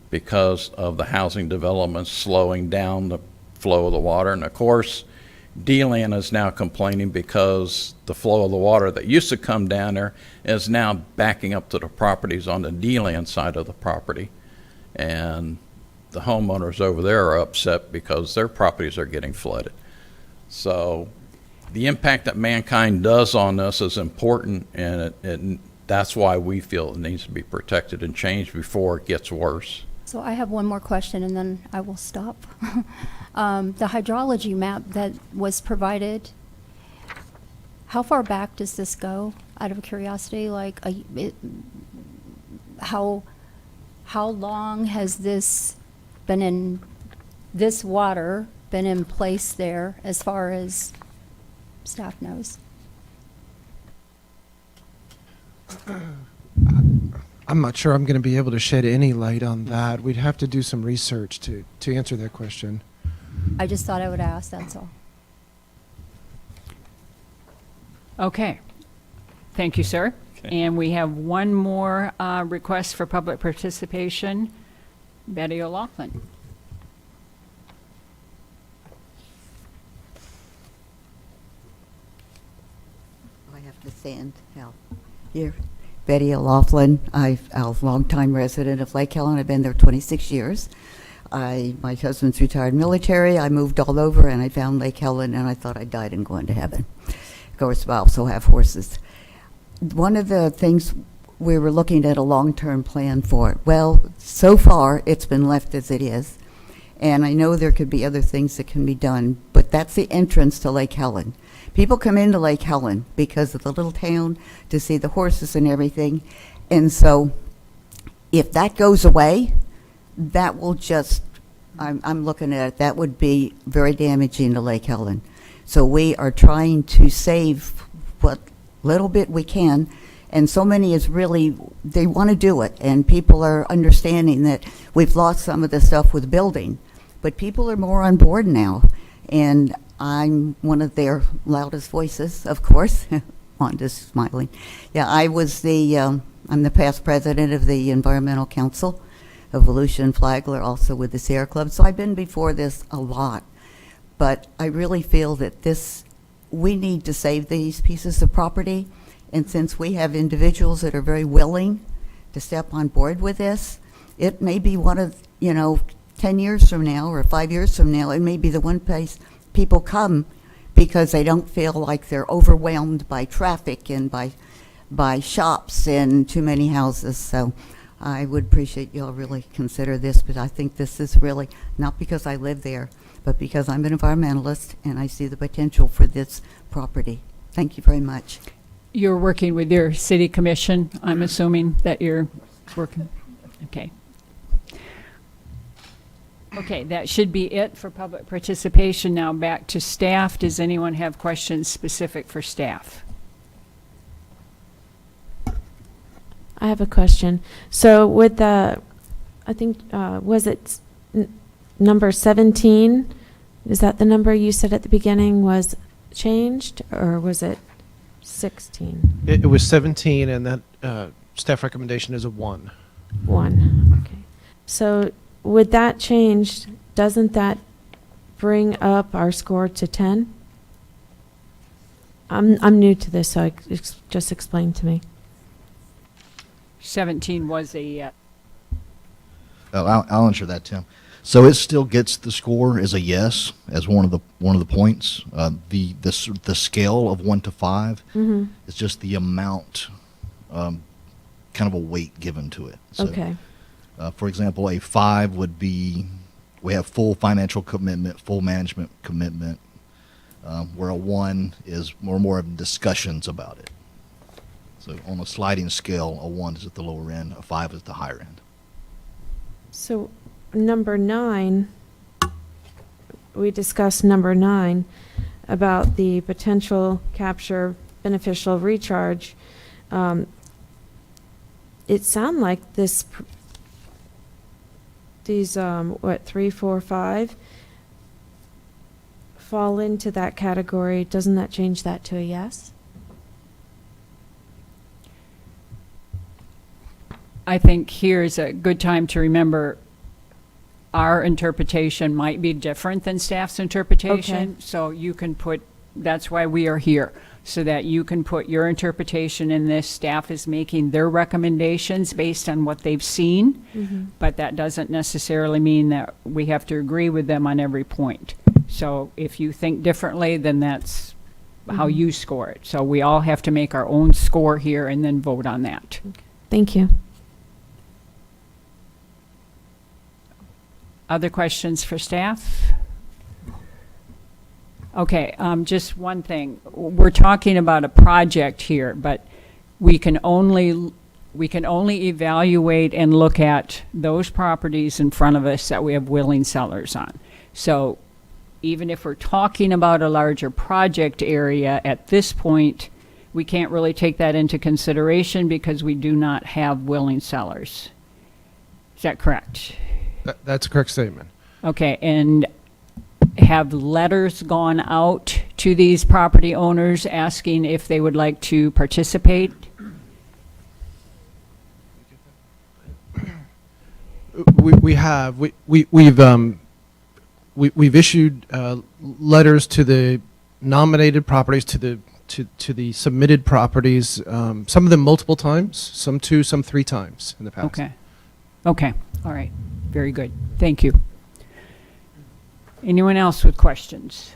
because of the housing development slowing down the flow of the water. And of course, D-Land is now complaining because the flow of the water that used to come down there is now backing up to the properties on the D-Land side of the property. And the homeowners over there are upset because their properties are getting flooded. So the impact that mankind does on us is important, and that's why we feel it needs to be protected and changed before it gets worse. So I have one more question and then I will stop. The hydrology map that was provided, how far back does this go, out of curiosity? Like, how long has this water been in place there as far as staff knows? I'm not sure I'm going to be able to shed any light on that. We'd have to do some research to answer that question. I just thought I would ask, that's all. Okay. Thank you, sir. Okay. And we have one more request for public participation. Betty O'Loughlin. I have to stand now. Here, Betty O'Loughlin. I'm a longtime resident of Lake Helen. I've been there 26 years. My husband's retired military. I moved all over and I found Lake Helen and I thought I died and going to heaven. Of course, I also have horses. One of the things we were looking at a long-term plan for. Well, so far it's been left as it is. And I know there could be other things that can be done, but that's the entrance to Lake Helen. People come into Lake Helen because of the little town to see the horses and everything. And so if that goes away, that will just, I'm looking at it, that would be very damaging to Lake Helen. So we are trying to save what little bit we can. And so many is really, they want to do it. And people are understanding that we've lost some of the stuff with building. But people are more on board now. And I'm one of their loudest voices, of course. Wanda's smiling. Yeah, I'm the past president of the Environmental Council of Volusia and Flagler, also with the Sierra Club. So I've been before this a lot. But I really feel that we need to save these pieces of property. And since we have individuals that are very willing to step on board with this, it may be one of, 10 years from now or 5 years from now, it may be the one place people come because they don't feel like they're overwhelmed by traffic and by shops and too many houses. So I would appreciate y'all really consider this, but I think this is really not because I live there, but because I'm an environmentalist and I see the potential for this property. Thank you very much. You're working with your city commission, I'm assuming that you're working. Okay. Okay, that should be it for public participation. Now back to staff. Does anyone have questions specific for staff? I have a question. So with I think, was it number 17? Is that the number you said at the beginning was changed, or was it 16? It was 17, and that staff recommendation is a 1. 1, okay. So with that change, doesn't that bring up our score to 10? I'm new to this, so just explain to me. 17 was a... I'll answer that, Tim. So it still gets the score as a yes, as one of the points. The scale of 1 to 5 is just the amount, kind of a weight given to it. So, Okay. For example, a 5 would be we have full financial commitment, full management commitment, where a 1 is more of discussions about it. So on a sliding scale, a 1 is at the lower end, a 5 is the higher end. So number 9, we discussed number 9 about the potential capture beneficial recharge. It sounded like these 3, 4, 5 fall into that category. Doesn't that change that to a yes? I think here's a good time to remember our interpretation might be different than staff's interpretation. Okay. So you can put that's why we are here, so that you can put your interpretation in this. Staff is making their recommendations based on what they've seen, but that doesn't necessarily mean that we have to agree with them on every point. So if you think differently, then that's how you score it. So we all have to make our own score here and then vote on that. Thank you. Other questions for staff? Okay, just one thing. We're talking about a project here, but we can only evaluate and look at those properties in front of us that we have willing sellers on. So even if we're talking about a larger project area at this point, we can't really take that into consideration because we do not have willing sellers. Is that correct? That's a correct statement. Okay, and have letters gone out to these property owners asking if they would like to participate? We have. We've issued letters to the nominated properties, to the submitted properties, some of them multiple times, some 2, some 3 times in the past. Okay. Okay. All right. Very good. Thank you. Anyone else with questions?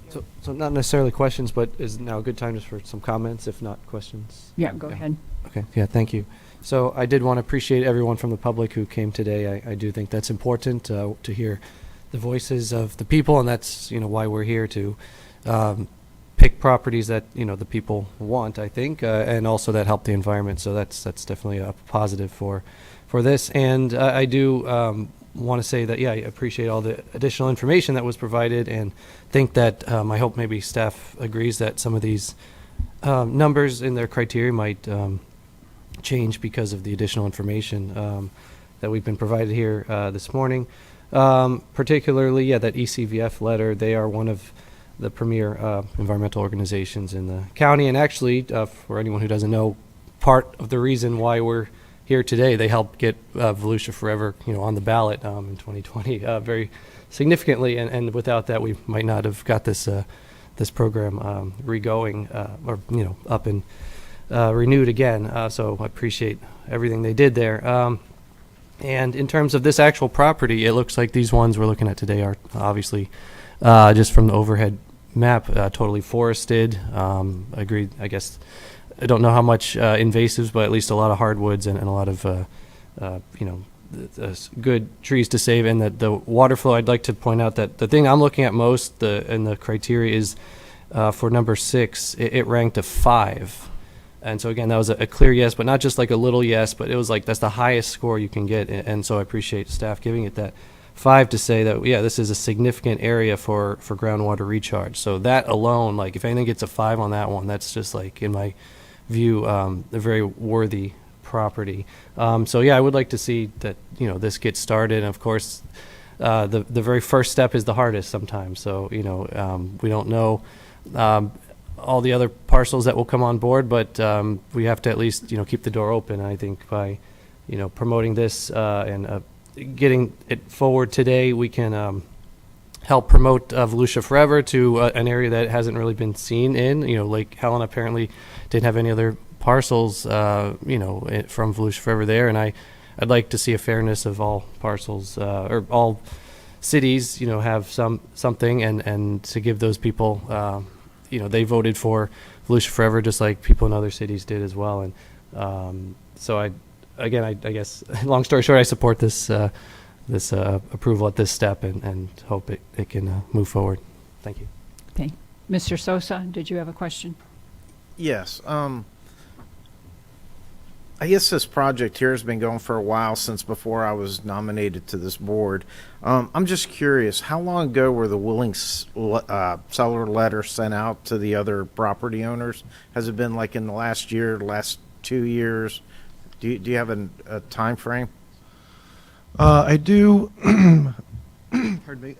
So not necessarily questions, but is now a good time just for some comments, if not questions? Yeah, go ahead. Okay, yeah, thank you. So I did want to appreciate everyone from the public who came today. I do think that's important to hear the voices of the people, and that's, why we're here to pick properties that, the people want, I think, and also that help the environment. So that's definitely a positive for this. And I do want to say that, I appreciate all the additional information that was provided, and think that I hope maybe staff agrees that some of these numbers in their criteria might change because of the additional information that we've been provided here this morning. Particularly, that ECVF letter, they are one of the premier environmental organizations in the county, and actually, for anyone who doesn't know, part of the reason why we're here today, they helped get Volusia Forever, on the ballot in 2020 very significantly, and without that, we might not have got this this program re-going or up and renewed again. So I appreciate everything they did there. And in terms of this actual property, it looks like these ones we're looking at today are obviously just from the overhead map, totally forested. Agreed. I guess I don't know how much invasives, but at least a lot of hardwoods and a lot of good trees to save. And the water flow, I'd like to point out that the thing I'm looking at most, and the criteria is for number 6, it ranked a 5. And so again, that was a clear yes, but not just like a little yes, but it was like that's the highest score you can get. And so I appreciate staff giving it that 5 to say that, this is a significant area for groundwater recharge. So that alone, like if anything gets a 5 on that one, that's just like, in my view, a very worthy property. So I would like to see that, this gets started. And of course, the very first step is the hardest sometimes. So, we don't know all the other parcels that will come on board, but we have to at least keep the door open. I think by promoting this and getting it forward today, we can help promote Volusia Forever to an area that hasn't really been seen in. Lake Helen apparently didn't have any other parcels from Volusia Forever there, and I'd like to see a fairness of all parcels or all cities have something, and to give those people they voted for Volusia Forever just like people in other cities did as well. And so I guess, long story short, I support this approval at this step, and hope it can move forward. Thank you. Okay. Mr. Sosa, did you have a question? Yes. I guess this project here has been going for a while, since before I was nominated to this board. I'm just curious, how long ago were the willing seller letters sent out to the other property owners? Has it been like in the last year, last 2 years? Do you have a time frame? I do. Pardon me.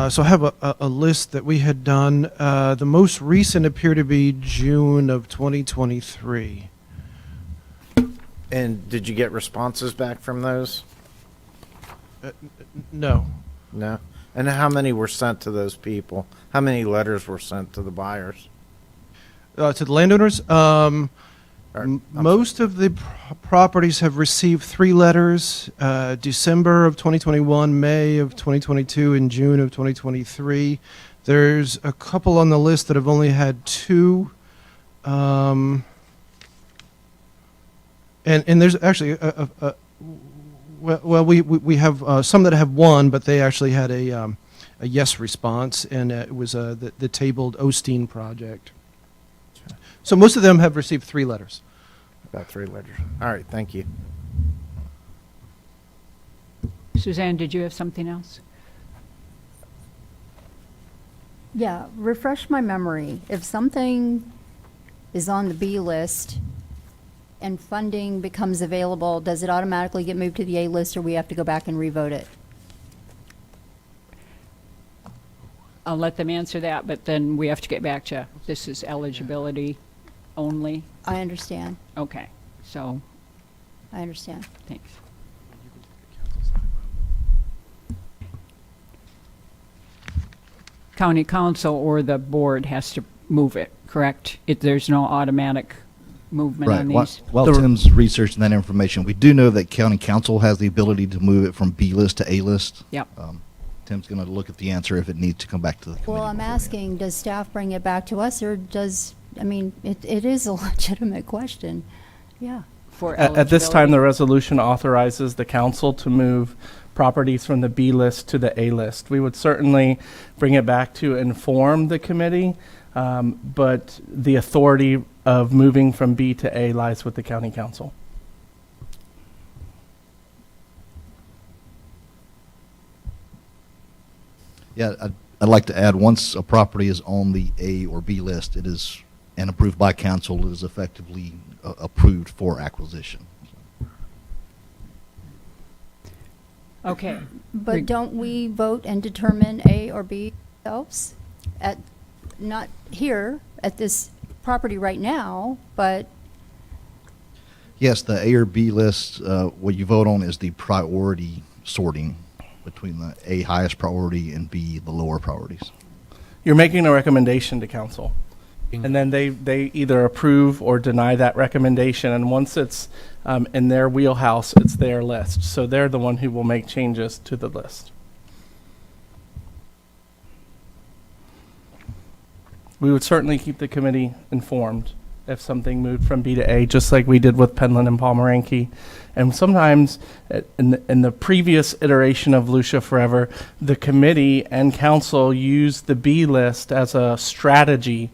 So I have a list that we had done. The most recent appeared to be June of 2023. And did you get responses back from those? No. No. And how many were sent to those people? How many letters were sent to the buyers? To the landowners, I'm most of the properties have received 3 letters, December of 2021, May of 2022, and June of 2023. There's a couple on the list that have only had 2. And there's actually we have some that have 1, but they actually had a yes response, and it was the tabled Osteen project. So most of them have received 3 letters. About 3 letters. All right, thank you. Suzanne, did you have something else? Yeah, refresh my memory. If something is on the B list and funding becomes available, does it automatically get moved to the A list, or we have to go back and revote it? I'll let them answer that, but then we have to get back to, this is eligibility only. I understand. Okay, so, I understand. thanks. County council or the board has to move it, correct? There's no automatic movement on Right. these? While Tim's researching that information, we do know that county council has the ability to move it from B list to A list. Yep. Tim's going to look at the answer if it needs to come back to the committee. Well, I'm asking, does staff bring it back to us, or does, I mean, it is a legitimate question. Yeah. For At this time, eligibility? the resolution authorizes the council to move properties from the B list to the A list. We would certainly bring it back to inform the committee, but the authority of moving from B to A lies with the county council. Yeah, I'd like to add, once a property is on the A or B list, it is, and approved by council, it is effectively approved for acquisition. Okay. But don't we vote and determine A or B ourselves? Not here, at this property right now, but Yes, the A or B list, what you vote on is the priority sorting between the A highest priority and B the lower priorities. You're making a recommendation to council, and then they either approve or deny that recommendation, and once it's in their wheelhouse, it's their list. So they're the one who will make changes to the list. We would certainly keep the committee informed if something moved from B to A, just like we did with Penland and Pomeranke. And sometimes, in the previous iteration of Volusia Forever, the committee and council used the B list as a strategy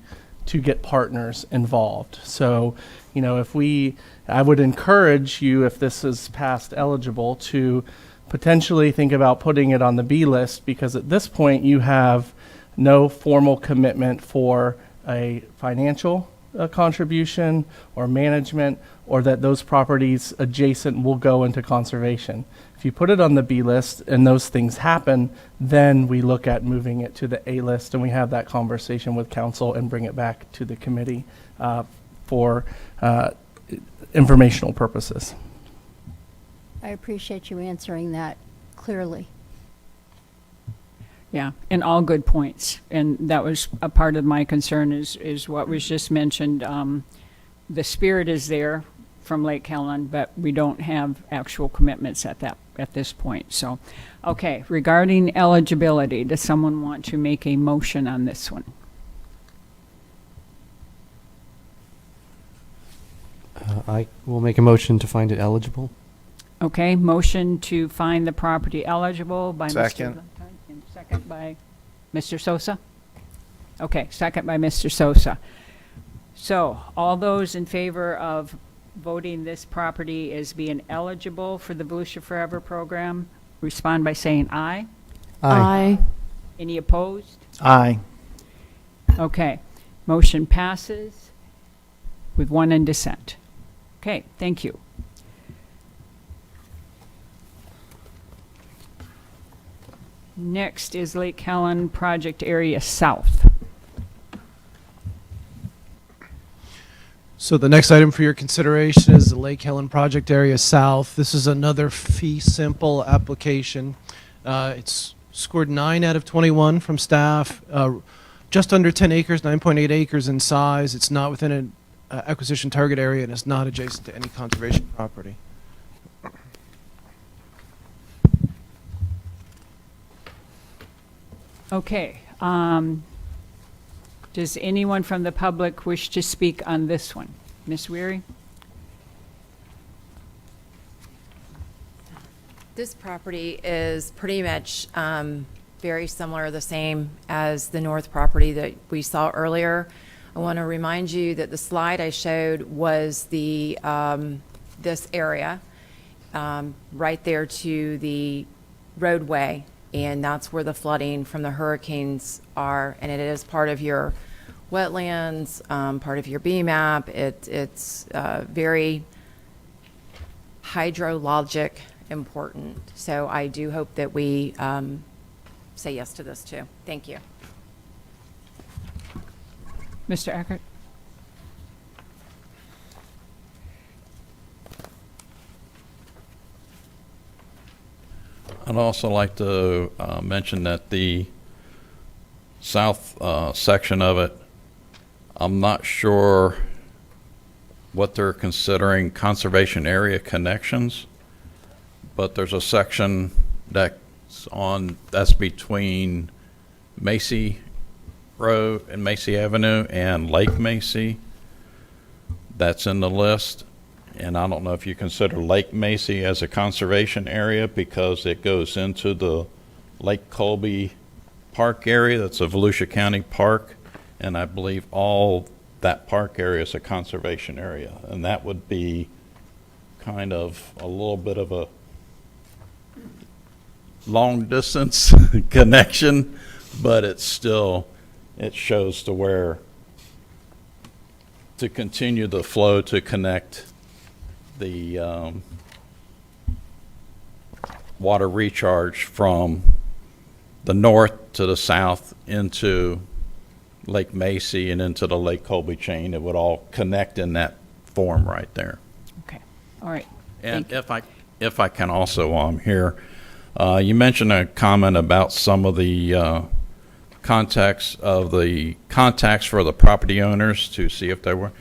to get partners involved. So, you know, I would encourage you, if this is past eligible, to potentially think about putting it on the B list, because at this point you have no formal commitment for a financial contribution or management, or that those properties adjacent will go into conservation. If you put it on the B list and those things happen, then we look at moving it to the A list, and we have that conversation with council and bring it back to the committee for informational purposes. I appreciate you answering that clearly. Yeah, and all good points. And that was a part of my concern is what was just mentioned. The spirit is there from Lake Helen, but we don't have actual commitments at this point. So, okay, regarding eligibility, does someone want to make a motion on this one? I will make a motion to find it eligible. Okay, motion to find the property eligible by Second. Mr. Valentine, and second by Mr. Sosa? Okay, second by Mr. Sosa. So, all those in favor of voting this property as being eligible for the Volusia Forever program, respond by saying aye. Aye. Any opposed? Aye. Okay, motion passes with one in dissent. Okay, thank you. Next is Lake Helen Project Area South. So the next item for your consideration is the Lake Helen Project Area South. This is another fee simple application. It's scored 9 out of 21 from staff, just under 10 acres, 9.8 acres in size. It's not within an acquisition target area and is not adjacent to any conservation property. Okay. Does anyone from the public wish to speak on this one? Ms. Weary? This property is pretty much very similar, the same as the north property that we saw earlier. I want to remind you that the slide I showed was the this area right there to the roadway, and that's where the flooding from the hurricanes are, and it is part of your wetlands, part of your BMAP. It's very hydrologic important. So I do hope that we say yes to this too. Thank you. Mr. Eckert? I'd also like to mention that the south section of it, I'm not sure what they're considering conservation area connections, but there's a section that's between Macy Road and Macy Avenue and Lake Macy. That's in the list. And I don't know if you consider Lake Macy as a conservation area because it goes into the Lake Colby Park area. That's a Volusia County park. And I believe all that park area is a conservation area. And that would be kind of a little bit of a long distance connection, but it's still, it shows to where to continue the flow to connect the water recharge from the north to the south into Lake Macy and into the Lake Colby chain. It would all connect in that form right there. Okay. All right. And if I can also, while I'm here, you mentioned a comment about some of the contacts for the property owners to see if they were.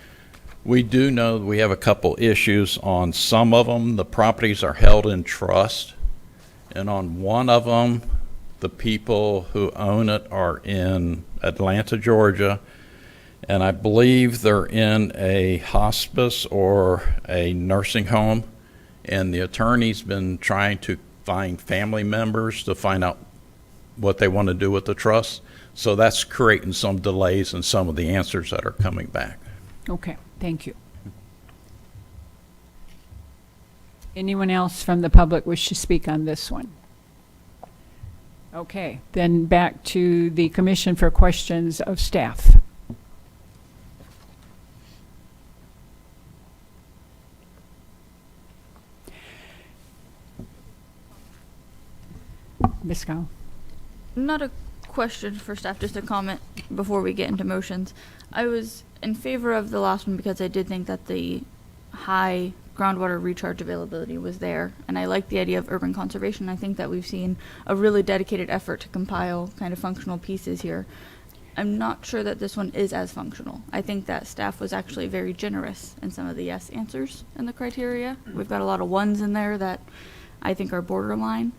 We do know we have a couple issues on some of them. The properties are held in trust, and on one of them, the people who own it are in Atlanta, Georgia, and I believe they're in a hospice or a nursing home, and the attorney's been trying to find family members to find out what they want to do with the trust. So that's creating some delays in some of the answers that are coming back. Okay. Thank you. Anyone else from the public wish to speak on this one? Okay, then back to the commission for questions of staff. Ms. Gao. Not a question for staff, just a comment before we get into motions. I was in favor of the last one because I did think that the high groundwater recharge availability was there, and I like the idea of urban conservation. I think that we've seen a really dedicated effort to compile kind of functional pieces here. I'm not sure that this one is as functional. I think that staff was actually very generous in some of the yes answers in the criteria. We've got a lot of ones in there that I think are borderline.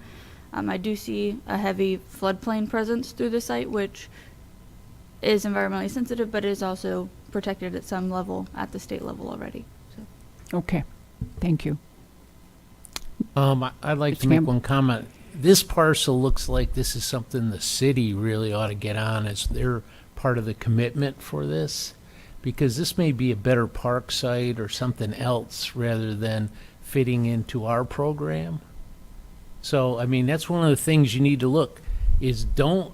I do see a heavy floodplain presence through the site, which is environmentally sensitive, but is also protected at some level at the state level already. So. Okay, thank you. I'd like to make one comment. This parcel looks like this is something the city really ought to get on as they're part of the commitment for this, because this may be a better park site or something else rather than fitting into our program. So, I mean, that's one of the things you need to look is don't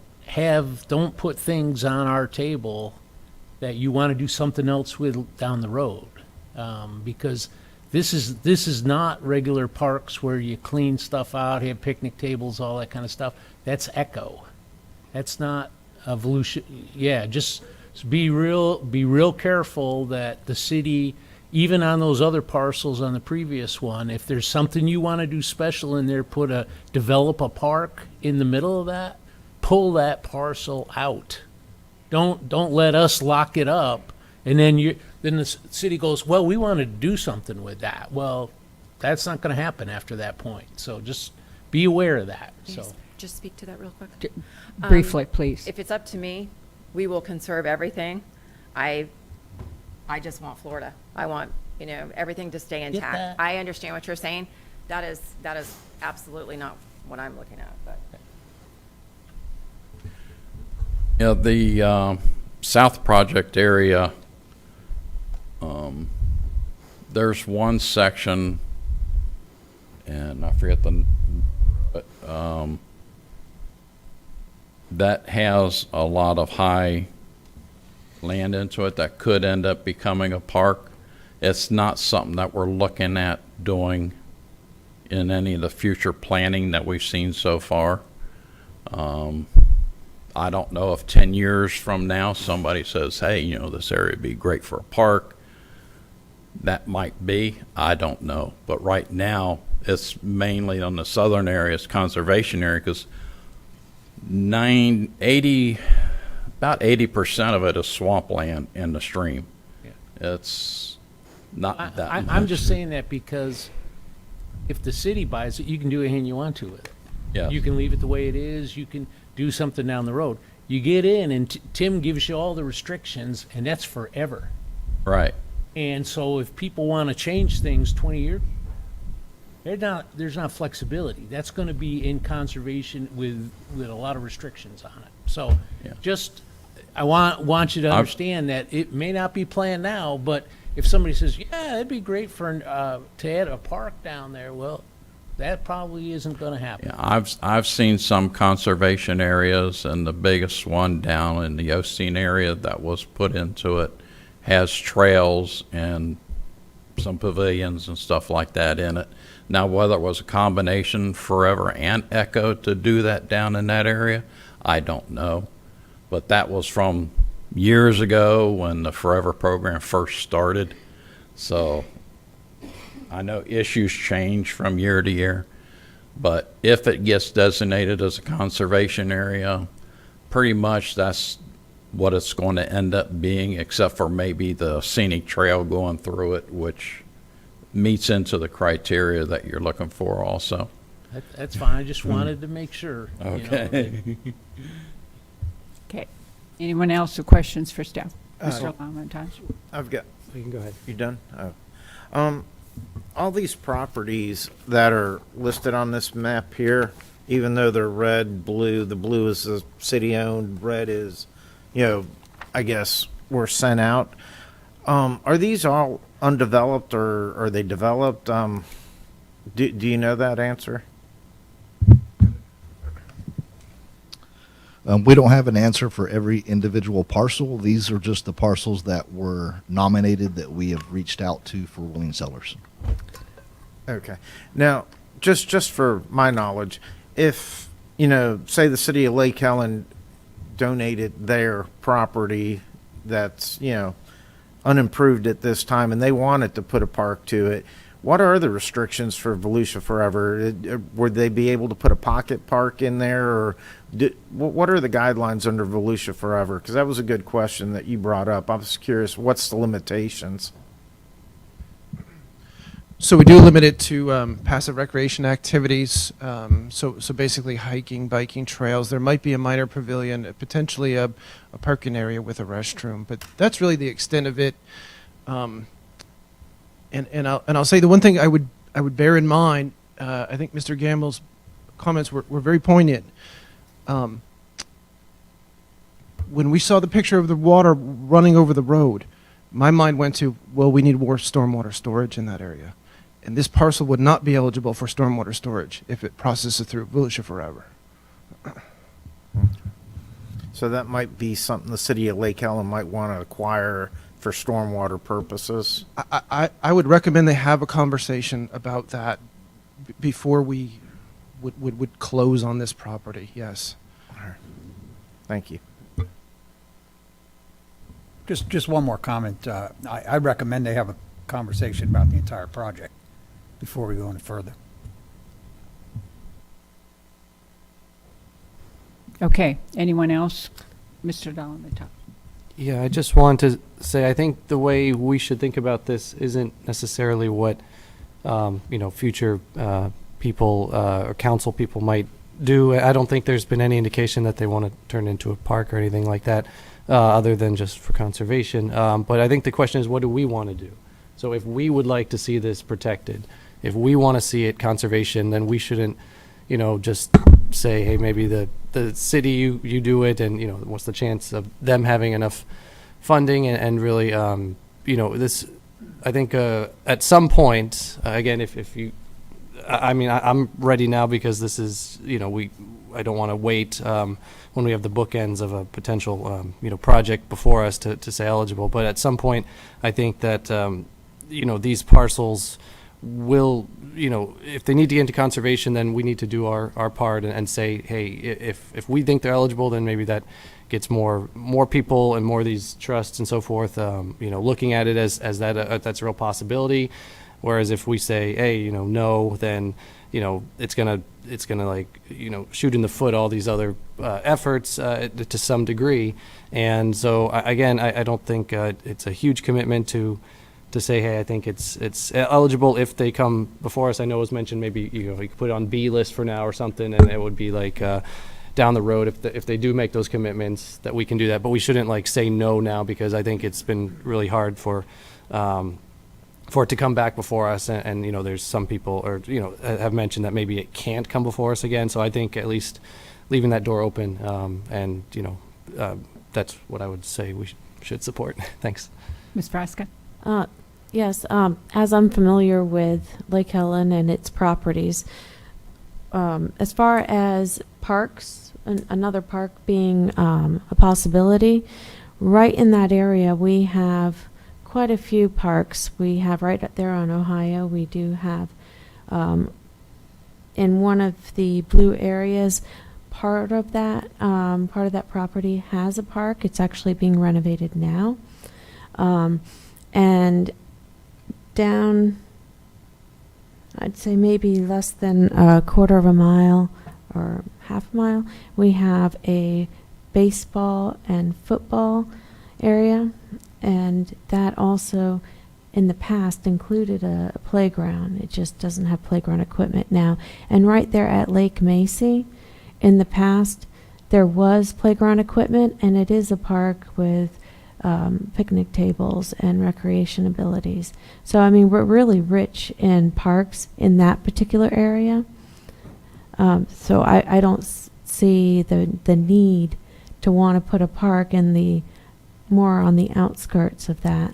put things on our table that you want to do something else with down the road, because this is not regular parks where you clean stuff out, have picnic tables, all that kind of stuff. That's echo. That's not evolution. Yeah, just So be real careful that the city, even on those other parcels on the previous one, if there's something you want to do special in there, develop a park in the middle of that, pull that parcel out. Don't let us lock it up, and then the city goes, well, we want to do something with that. Well, that's not going to happen after that point. So just be aware of that. So Just speak to that real quick. Briefly, please. If it's up to me, we will conserve everything. I just want Florida. I want, everything to stay intact. that. I understand what you're saying. That is absolutely not what I'm looking at, but. Yeah, the South Project area, there's one section, and I forget that has a lot of high land into it that could end up becoming a park. It's not something that we're looking at doing in any of the future planning that we've seen so far. I don't know if 10 years from now somebody says, hey, this area would be great for a park. That might be. I don't know. But right now, it's mainly on the southern areas, conservation area, because about 80% of it is swampland in the stream. Yeah. It's not that much. I'm just saying that because if the city buys it, you can do anything you want to with it. Yeah. You can leave it the way it is. You can do something down the road. You get in, and Tim gives you all the restrictions, and that's forever. Right. And so if people want to change things 20 years, there's not flexibility. That's going to be in conservation with a lot of restrictions on it. So I want you to understand that it may not be planned now, but if somebody says, yeah, it'd be great to add a park down there, well, that probably isn't going to happen. Yeah, I've seen some conservation areas, and the biggest one down in the Osteen area that was put into it has trails and some pavilions and stuff like that in it. Now, whether it was a combination Forever and Echo to do that down in that area, I don't know. But that was from years ago when the Forever program first started. So I know issues change from year to year, but if it gets designated as a conservation area, pretty much that's what it's going to end up being, except for maybe the scenic trail going through it, which meets into the criteria that you're looking for also. That's fine. I just wanted to make sure. Okay. Okay. Anyone else with questions for staff? Mr. Lamontage? I've got. You can go ahead. You done? Oh. All these properties that are listed on this map here, even though they're red, blue, the blue is the city-owned, red is, I guess, were sent out. Are these all undeveloped, or are they developed? Do you know that answer? We don't have an answer for every individual parcel. These are just the parcels that were nominated that we have reached out to for willing sellers. Okay. Now, just for my knowledge, if, say the city of Lake Helen donated their property that's, unimproved at this time and they wanted to put a park to it, what are the restrictions for Volusia Forever? Would they be able to put a pocket park in there, or what are the guidelines under Volusia Forever? Because that was a good question that you brought up. I was curious, what's the limitations? So we do limit it to passive recreation activities. So basically hiking, biking trails. There might be a minor pavilion, potentially a parking area with a restroom, but that's really the extent of it. And I'll say the one thing I would bear in mind. I think Mr. Gamble's comments were very poignant. When we saw the picture of the water running over the road, my mind went to, well, we need more stormwater storage in that area. And this parcel would not be eligible for stormwater storage if it processes through Volusia Forever. So that might be something the city of Lake Helen might want to acquire for stormwater purposes. I would recommend they have a conversation about that before we would close on this property, yes. Thank you. Just one more comment. I recommend they have a conversation about the entire project before we go any further. Okay, anyone else? Mr. Dahl on the top. Yeah, I just want to say I think the way we should think about this isn't necessarily what future people or council people might do. I don't think there's been any indication that they want to turn it into a park or anything like that, other than just for conservation. But I think the question is, what do we want to do? So if we would like to see this protected, if we want to see it conservation, then we shouldn't, just say, hey, maybe the city, you do it, and what's the chance of them having enough funding and really this, I think at some point, again, if you, I'm ready now, because this is, I don't want to wait when we have the bookends of a potential project before us to say eligible. But at some point, I think that these parcels will, if they need to get into conservation, then we need to do our part and say, hey, if we think they're eligible, then maybe that gets more people and more of these trusts and so forth, looking at it as that's a real possibility. Whereas if we say, hey, no, then it's gonna like shoot in the foot all these other efforts to some degree. And so again, I don't think it's a huge commitment to say, hey, I think it's eligible if they come before us. I know it was mentioned maybe you could put it on B list for now or something, and it would be like down the road if they do make those commitments that we can do that. But we shouldn't like say no now, because I think it's been really hard for it to come back before us, and there's some people or have mentioned that maybe it can't come before us again. So I think at least leaving that door open, and that's what I would say we should support. Thanks. Ms. Frasca? Yes, as I'm familiar with Lake Helen and its properties, as far as parks, another park being a possibility, right in that area we have quite a few parks. We have right up there on Ohio, we do have in one of the blue areas, part of that property has a park. It's actually being renovated now. And down, I'd say maybe less than a quarter of a mile or half a mile, we have a baseball and football area, and that also in the past included a playground. It just doesn't have playground equipment now. And right there at Lake Macy, in the past there was playground equipment, and it is a park with picnic tables and recreation abilities. So I mean, we're really rich in parks in that particular area. So I don't see the need to want to put a park in the more on the outskirts of that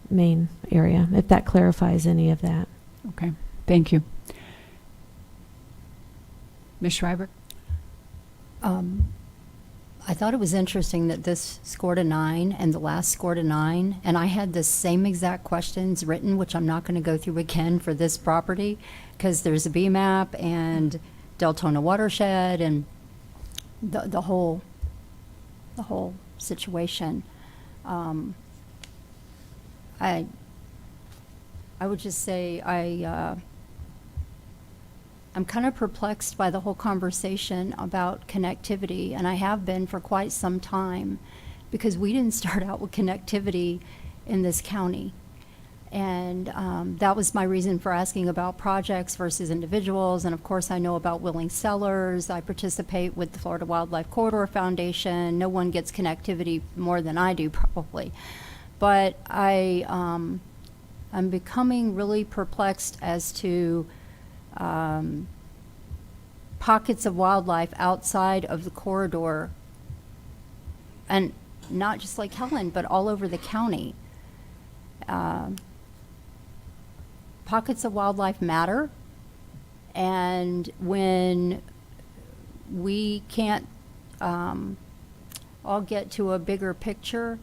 main area, if that clarifies any of that. Okay, thank you. Ms. Schreiber? I thought it was interesting that this scored a 9 and the last scored a 9, and I had the same exact questions written, which I'm not going to go through again for this property, because there's a BMAP and Deltona watershed and the whole situation. I would just say I'm kind of perplexed by the whole conversation about connectivity, and I have been for quite some time, because we didn't start out with connectivity in this county. And that was my reason for asking about projects versus individuals. And of course, I know about willing sellers. I participate with the Florida Wildlife Corridor Foundation. No one gets connectivity more than I do, probably. But I'm becoming really perplexed as to pockets of wildlife outside of the corridor, and not just Lake Helen, but all over the county. Pockets of wildlife matter, and when we can't all get to a bigger picture,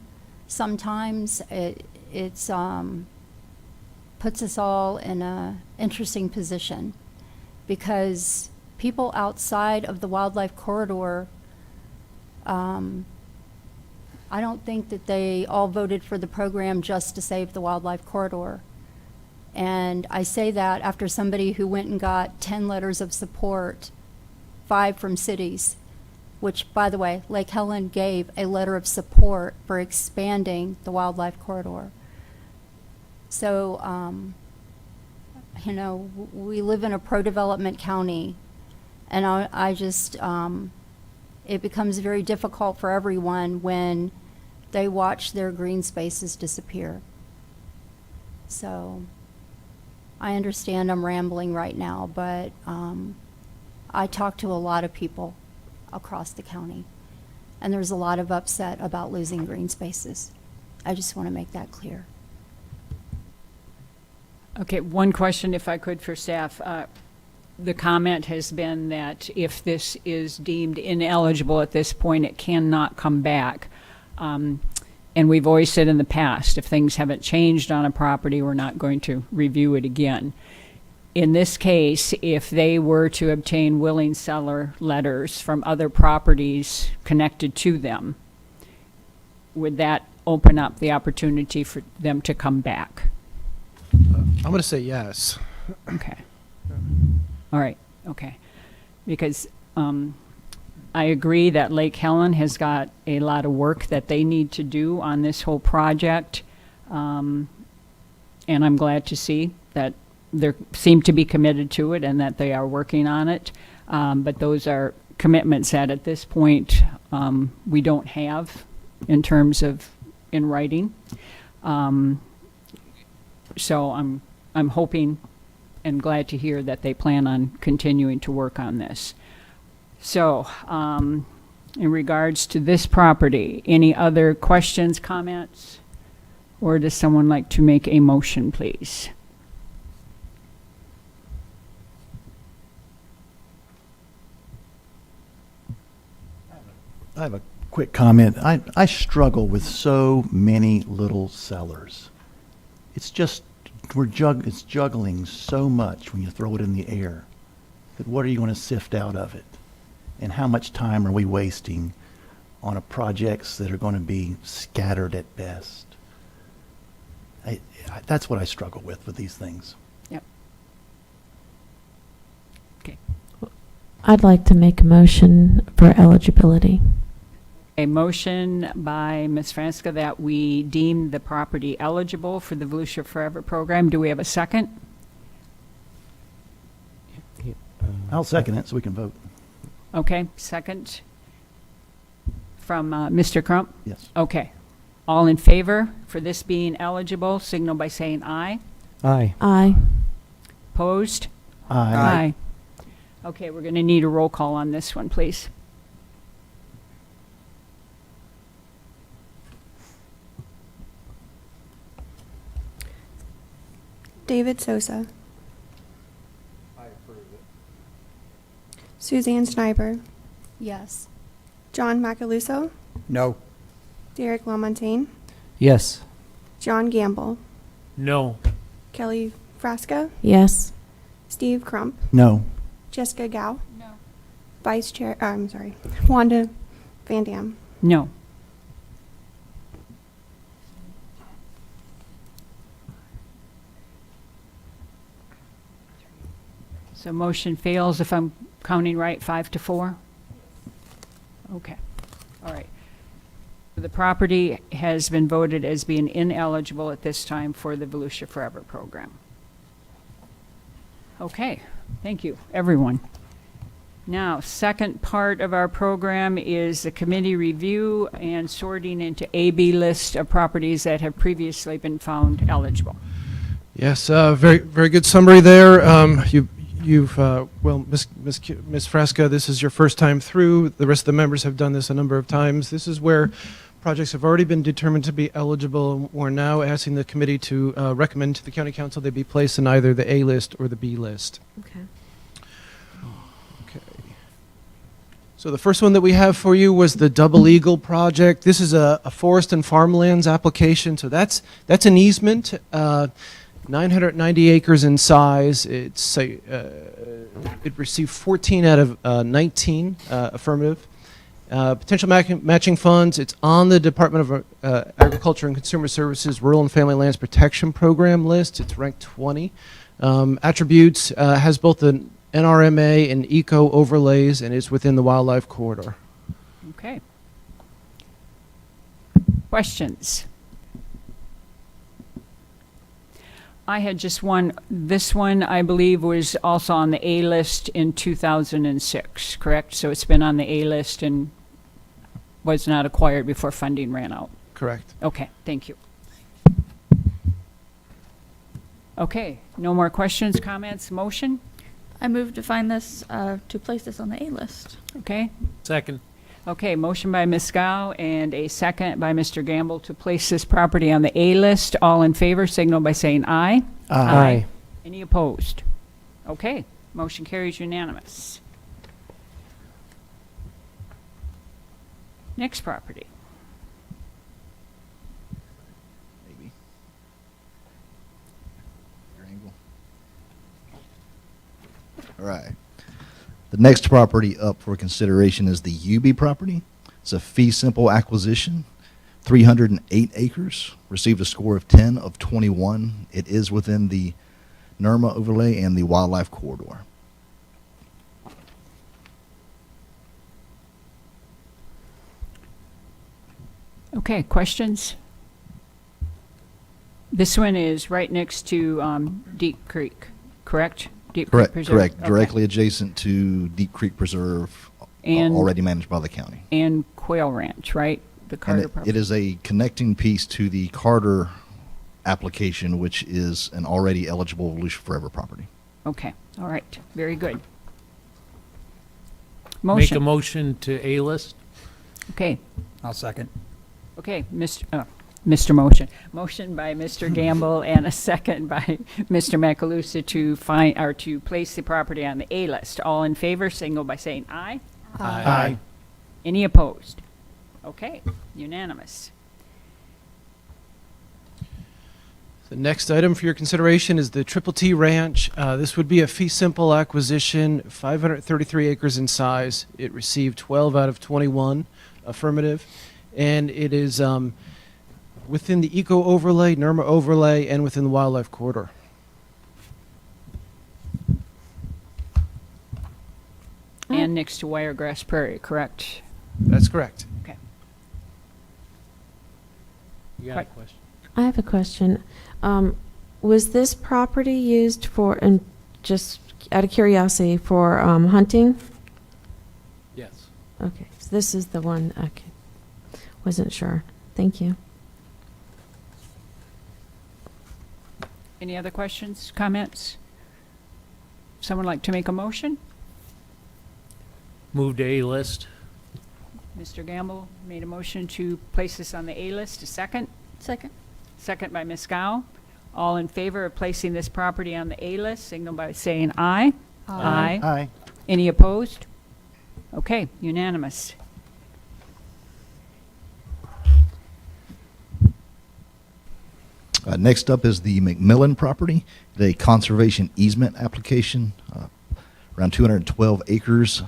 sometimes it's puts us all in a interesting position, because people outside of the wildlife corridor I don't think that they all voted for the program just to save the wildlife corridor. And I say that after somebody who went and got 10 letters of support, 5 from cities, which, by the way, Lake Helen gave a letter of support for expanding the wildlife corridor. So, you know, we live in a pro-development county, and I just, it becomes very difficult for everyone when they watch their green spaces disappear. So, I understand I'm rambling right now, but I talk to a lot of people across the county, and there's a lot of upset about losing green spaces. I just want to make that clear. Okay, one question, if I could, for staff. The comment has been that if this is deemed ineligible at this point, it cannot come back. And we've always said in the past, if things haven't changed on a property, we're not going to review it again. In this case, if they were to obtain willing seller letters from other properties connected to them, would that open up the opportunity for them to come back? I'm going to say yes. Okay. All right. Okay. Because I agree that Lake Helen has got a lot of work that they need to do on this whole project. And I'm glad to see that they seem to be committed to it and that they are working on it. But those are commitments that at this point we don't have in terms of in writing. So I'm hoping and glad to hear that they plan on continuing to work on this. So in regards to this property, any other questions, comments? Or does someone like to make a motion, please? I have a quick comment. I struggle with so many little sellers. It's just, it's juggling so much when you throw it in the air. That what are you going to sift out of it? And how much time are we wasting on projects that are going to be scattered at best? That's what I struggle with these things. Yep. Okay. I'd like to make a motion for eligibility. A motion by Ms. Franska that we deem the property eligible for the Volusia Forever program. Do we have a second? I'll second it so we can vote. Okay, second from Mr. Crump? Yes. Okay. All in favor for this being eligible, signal by saying aye. Aye. Aye. Opposed? Aye. Okay, we're going to need a roll call on this one, please. David Sosa. I approve it. Suzanne Schneiber. Yes. John Macaluso. No. Derek LaMontagne. Yes. John Gamble. No. Kelly Frasca. Yes. Steve Crump. No. Jessica Gao. No. Vice Chair, I'm sorry, Wanda Van Dam. No. So motion fails if I'm counting right, 5-4? Okay. All right. The property has been voted as being ineligible at this time for the Volusia Forever program. Okay. Thank you, everyone. Now, second part of our program is the committee review and sorting into A/B list of properties that have previously been found eligible. Yes, very good summary there. Well, Ms. Frasca, this is your first time through. The rest of the members have done this a number of times. This is where projects have already been determined to be eligible. We're now asking the committee to recommend to the county council they be placed in either the A list or the B list. Okay. Okay. So the first one that we have for you was the Double Eagle project. This is a forest and farmlands application. So that's an easement. 990 acres in size. It received 14 out of 19 affirmative. Potential matching funds, it's on the Department of Agriculture and Consumer Services Rural and Family Lands Protection Program list. It's ranked 20. Attributes, has both an NRMA and eco overlays, and is within the wildlife corridor. Okay. Questions? I had just one. This one, I believe, was also on the A list in 2006, correct? So it's been on the A list and was not acquired before funding ran out. Correct. Okay, thank you. Okay, no more questions, comments, motion? I move to find this, to place this on the A list. Okay. Second. Okay, motion by Ms. Gow and a second by Mr. Gamble to place this property on the A list. All in favor, signal by saying aye. Aye. Any opposed? Okay, motion carries unanimous. Next property. Maybe. Your angle. All right. The next property up for consideration is the UB property. It's a fee simple acquisition, 308 acres, received a score of 10 of 21. It is within the NERMA overlay and the wildlife corridor. Okay, questions? This one is right next to Deep Creek, correct? Deep Creek Correct, Preserve? correct. Okay. Directly adjacent to Deep Creek Preserve, And- already managed by the county. And Quail Ranch, right? The And Carter it property. is a connecting piece to the Carter application, which is an already eligible Volusia Forever property. Okay, all right, very good. Make a Motion, motion to A list. okay, I'll second. okay, Mr. Motion. Motion by Mr. Gamble and a second by Mr. Macalusa to find, or to place the property on the A list. All in favor, signal by saying aye. Aye. Any opposed? Okay, unanimous. The next item for your consideration is the Triple T Ranch. This would be a fee simple acquisition, 533 acres in size. It received 12 out of 21 affirmative, and it is within the eco overlay, NERMA overlay, and within the wildlife corridor. And next to Wiregrass Prairie, correct? That's correct. Okay. You got a question? I have a question. Was this property used for, and just out of curiosity, for hunting? Yes. Okay, so this is the one, okay. Wasn't sure. Thank you. Any other questions, comments? Someone like to make a motion? Move to A list. Mr. Gamble made a motion to place this on the A list. A second? Second. Second by Ms. Gow. All in favor of placing this property on the A list, signal by saying aye. Aye. Aye. Any opposed? Okay, unanimous. Next up is the McMillan property, a conservation easement application, around 212 acres,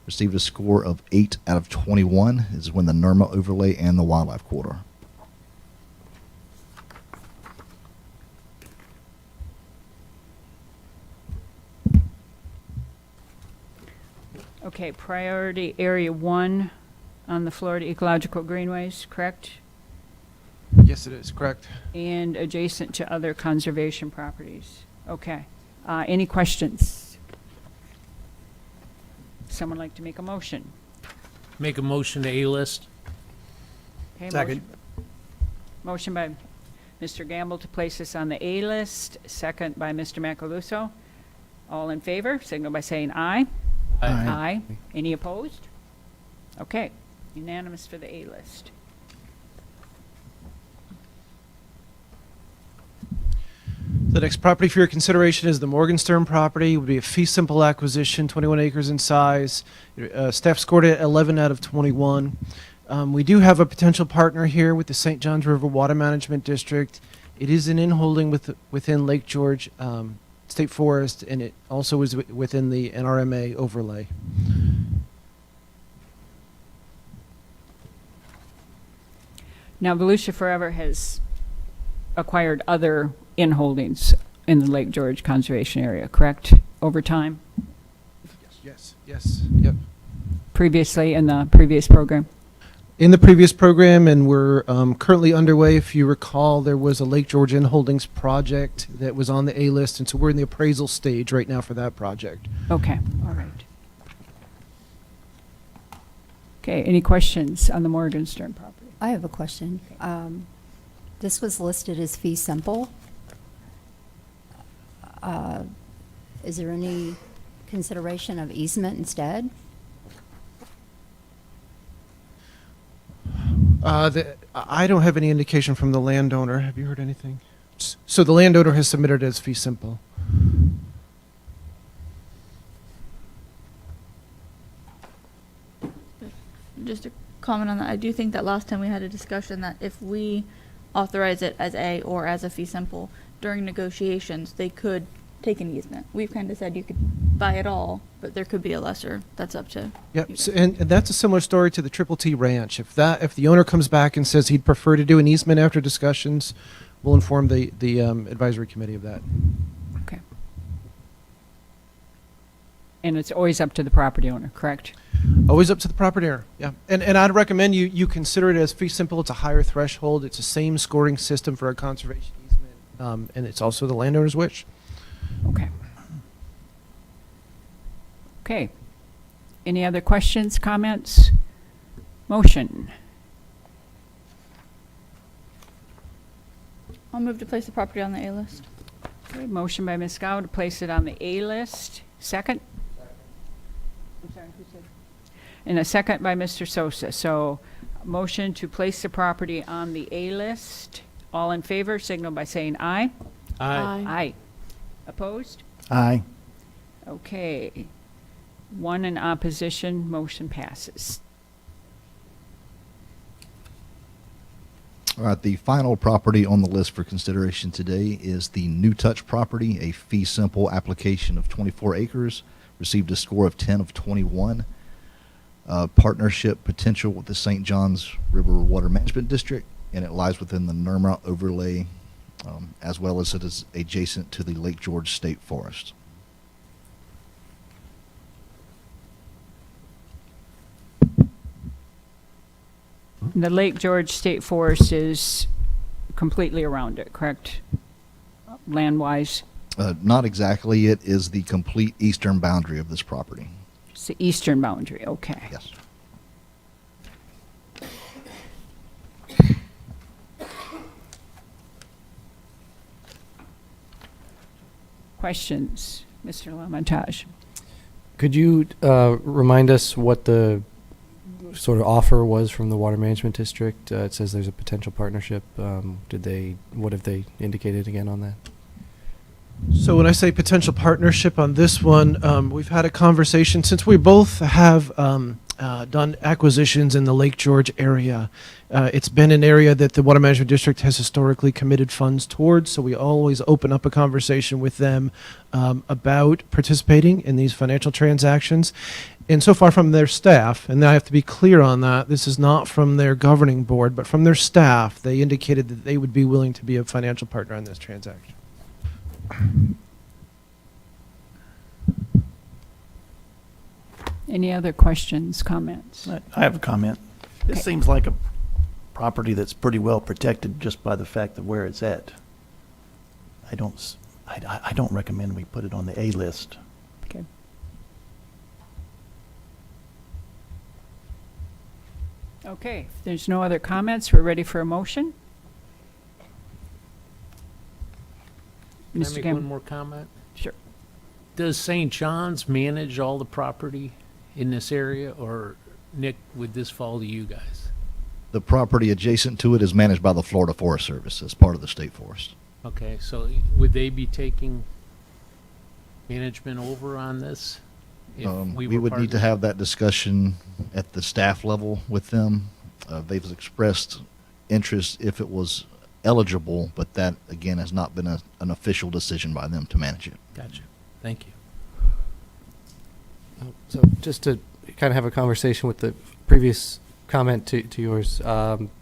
received a score of 8 out of 21, is within the NERMA overlay and the wildlife corridor. Okay, priority area 1 on the Florida Ecological Greenways, correct? Yes, it is, correct. And adjacent to other conservation properties. Okay. Any questions? Someone like to make a motion? Make a motion to A list. Okay, Second. Motion by Mr. Gamble to place this on the A list, second by Mr. Macaluso. All in favor, signal by saying aye. Aye. Any opposed? Okay, unanimous for the A list. The next property for your consideration is the Morgenstern property. It would be a fee simple acquisition, 21 acres in size. Staff scored it 11 out of 21. We do have a potential partner here with the St. Johns River Water Management District. It is an in-holding within Lake George State Forest, and it also is within the NRMA overlay. Now, Volusia Forever has acquired other in-holdings in the Lake George Conservation Area, correct, over time, Yes, yep. previously in the previous program? In the previous program, and we're currently underway. If you recall, there was a Lake George In Holdings project that was on the A list, and so we're in the appraisal stage right now for that project. Okay, all right. Okay, any questions on the Morgenstern property? I have a question. This was listed as fee simple. Is there any consideration of easement instead? I don't have any indication from the landowner. Have you heard anything? So the landowner has submitted as fee simple. Just to comment on that, I do think that last time we had a discussion that if we authorize it as A or as a fee simple, during negotiations, they could take an easement. We've kind of said you could buy it all, but there could be a lesser. That's up to Yep, you so, and that's a similar story to the Triple T Ranch. If the owner comes back and says he'd prefer to do an easement after discussions, we'll inform the advisory committee of that. Okay. And it's always up to the property owner, correct? Always up to the property owner, yeah. And I'd recommend you consider it as fee simple. It's a higher threshold. It's the same scoring system for a conservation easement, and it's also the landowner's wish. Okay. Okay. Any other questions, comments? Motion. I'll move to place the property on the A list. Okay, motion by Ms. Gow to place it on the A list. Second? I'm sorry, who said? And a second by Mr. Sosa. So, motion to place the property on the A list. All in favor, signal by saying aye. Aye. Aye. Opposed? Aye. Okay. One in opposition, motion passes. All right, the final property on the list for consideration today is the New Touch property, a fee simple application of 24 acres, received a score of 10 of 21. Partnership potential with the St. Johns River Water Management District, and it lies within the NERMA overlay, as well as it is adjacent to the Lake George State Forest. The Lake George State Forest is completely around it, correct? Land-wise? Not exactly. It is the complete eastern boundary of this property. It's the eastern boundary, okay. Yes. Questions, Mr. Lamontage? Could you remind us what the sort of offer was from the Water Management District? It says there's a potential partnership. What have they indicated again on that? So when I say potential partnership on this one, we've had a conversation since we both have done acquisitions in the Lake George area. It's been an area that the Water Management District has historically committed funds towards, so we always open up a conversation with them about participating in these financial transactions. And so far from their staff, and I have to be clear on that, this is not from their governing board, but from their staff, they indicated that they would be willing to be a financial partner on this transaction. Any other questions, comments? I have a comment. This Okay. seems like a property that's pretty well protected just by the fact of where it's at. I don't recommend we put it on the A list. Okay. Okay, if there's no other comments, we're ready for a motion. Can I Mr. make Gam- one more comment? Sure. Does St. John's manage all the property in this area, or Nick, would this fall to you guys? The property adjacent to it is managed by the Florida Forest Service as part of the state forest. Okay, so would they be taking management over on this? if We were would need to partners? have that discussion at the staff level with them. They've expressed interest if it was eligible, but that, again, has not been an official decision by them to manage it. Gotcha. Thank you. So just to kind of have a conversation with the previous comment to yours.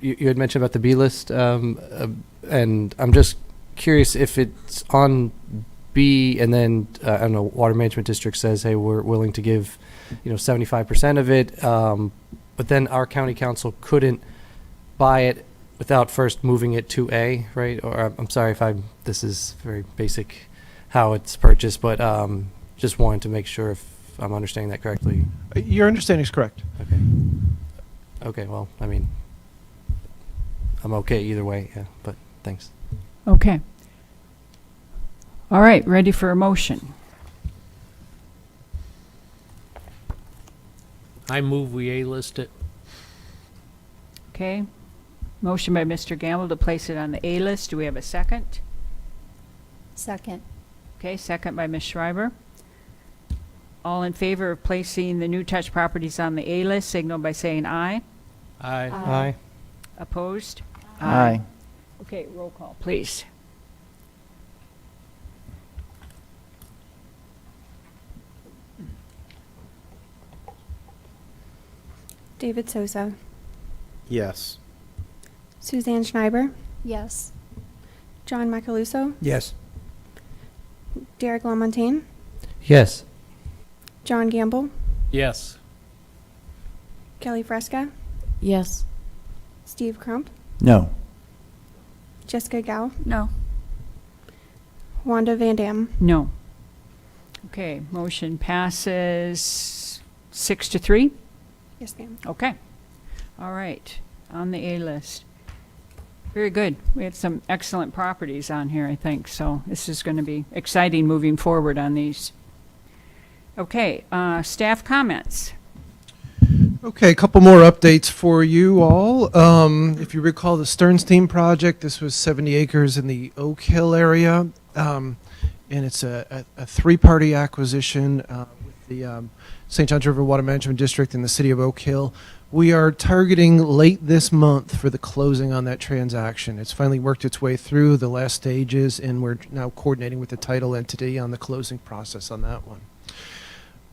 You had mentioned about the B list, and I'm just curious if it's on B, and then I don't know, Water Management District says, hey, we're willing to give, 75% of it, but then our county council couldn't buy it without first moving it to A, right? Or I'm sorry if this is very basic how it's purchased, but just wanted to make sure if I'm understanding that correctly. Your understanding is correct. Okay. Okay, well, I mean, I'm okay either way, yeah, but thanks. Okay. All right, ready for a motion. I move we A-list it. Okay. Motion by Mr. Gamble to place it on the A list. Do we have a second? Second. Okay, second by Ms. Schreiber. All in favor of placing the New Touch properties on the A list, signal by saying aye. Aye. Aye. Opposed? Aye. Okay, roll call, please. David Sosa, Yes. Suzanne Schneiber, Yes. John Macaluso, Yes. Derek LaMontagne, Yes. John Gamble, Yes. Kelly Fresca, Yes. Steve Crump, No. Jessica Gao, No. Wanda Van Dam. No. Okay, motion passes 6-3. Yes, ma'am. Okay. All right, on the A list. Very good. We had some excellent properties on here, I think, so this is going to be exciting moving forward on these. Okay, staff comments. Okay, a couple more updates for you all. If you recall the Sternstein project, this was 70 acres in the Oak Hill area, and it's a three-party acquisition with the St. Johns River Water Management District and the City of Oak Hill. We are targeting late this month for the closing on that transaction. It's finally worked its way through the last stages, and we're now coordinating with the title entity on the closing process on that one.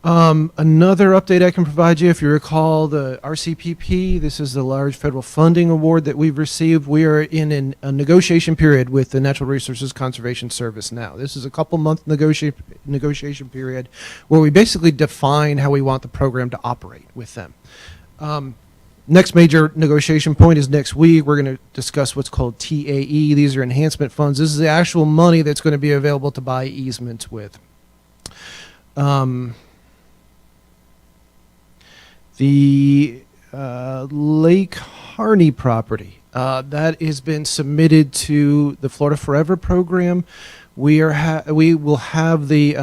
Another update I can provide you, if you recall the RCPP, this is the large federal funding award that we've received. We are in a negotiation period with the Natural Resources Conservation Service now. This is a couple-month negotiation period where we basically define how we want the program to operate with them. Next major negotiation point is next week. We're going to discuss what's called TAE. These are enhancement funds. This is the actual money that's going to be available to buy easements with. The Lake Harney property, that has been submitted to the Florida Forever program. We will have the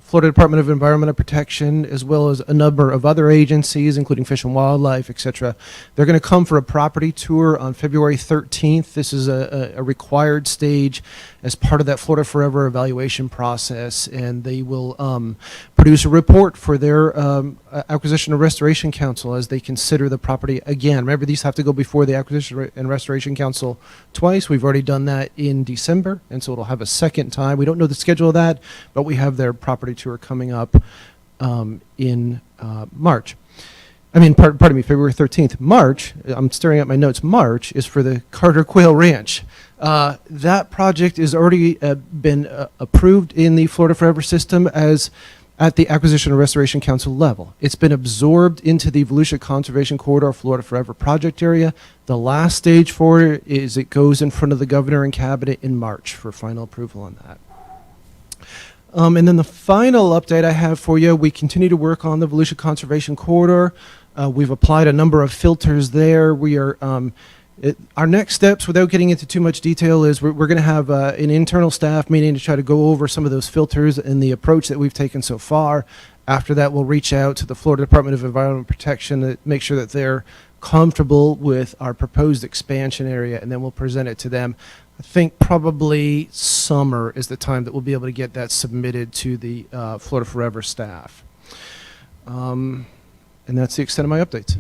Florida Department of Environmental Protection, as well as a number of other agencies, including Fish and Wildlife, etc. They're going to come for a property tour on February 13th. This is a required stage as part of that Florida Forever evaluation process, and they will produce a report for their Acquisition and Restoration Council as they consider the property again. Remember, these have to go before the Acquisition and Restoration Council twice. We've already done that in December, and so it'll have a second time. We don't know the schedule of that, but we have their property tour coming up in March. I mean, pardon me, February 13th. March, I'm staring at my notes, March is for the Carter Quail Ranch. That project has already been approved in the Florida Forever system as at the Acquisition and Restoration Council level. It's been absorbed into the Volusia Conservation Corridor Florida Forever project area. The last stage for it is it goes in front of the governor and cabinet in March for final approval on that. And then the final update I have for you, we continue to work on the Volusia Conservation Corridor. We've applied a number of filters there. We are our next steps, without getting into too much detail, is we're going to have an internal staff meeting to try to go over some of those filters and the approach that we've taken so far. After that, we'll reach out to the Florida Department of Environmental Protection to make sure that they're comfortable with our proposed expansion area, and then we'll present it to them. I think probably summer is the time that we'll be able to get that submitted to the Florida Forever staff. And that's the extent of my updates.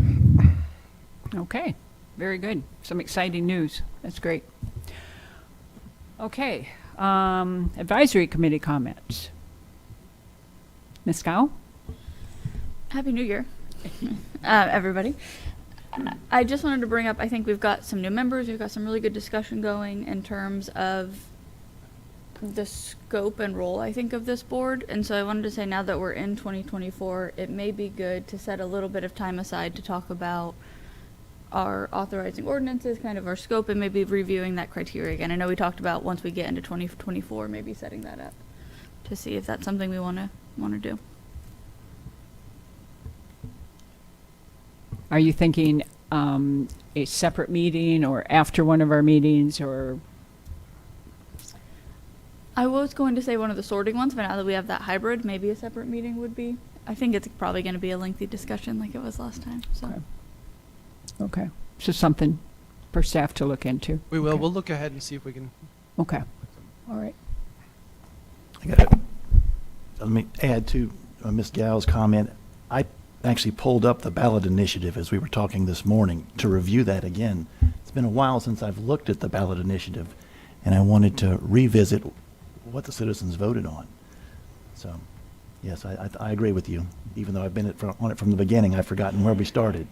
Okay, very good. Some exciting news. That's great. Okay, advisory committee comments. Ms. Gao? Happy New Year, everybody. I just wanted to bring up, I think we've got some new members, we've got some really good discussion going in terms of the scope and role, I think, of this board. And so I wanted to say, now that we're in 2024, it may be good to set a little bit of time aside to talk about our authorizing ordinances, kind of our scope, and maybe reviewing that criteria again. I know we talked about once we get into 2024, maybe setting that up to see if that's something we want to do. Are you thinking a separate meeting or after one of our meetings, or? I was going to say one of the sorting ones, but now that we have that hybrid, maybe a separate meeting would be. I think it's probably going to be a lengthy discussion like it was last time. So. Okay. So something for staff to look into. We will. Okay. We'll look ahead and see if we can. Okay. All right. Let me add to Ms. Gow's comment. I actually pulled up the ballot initiative as we were talking this morning to review that again. It's been a while since I've looked at the ballot initiative, and I wanted to revisit what the citizens voted on. So, yes, I agree with you. Even though I've been on it from the beginning, I've forgotten where we started.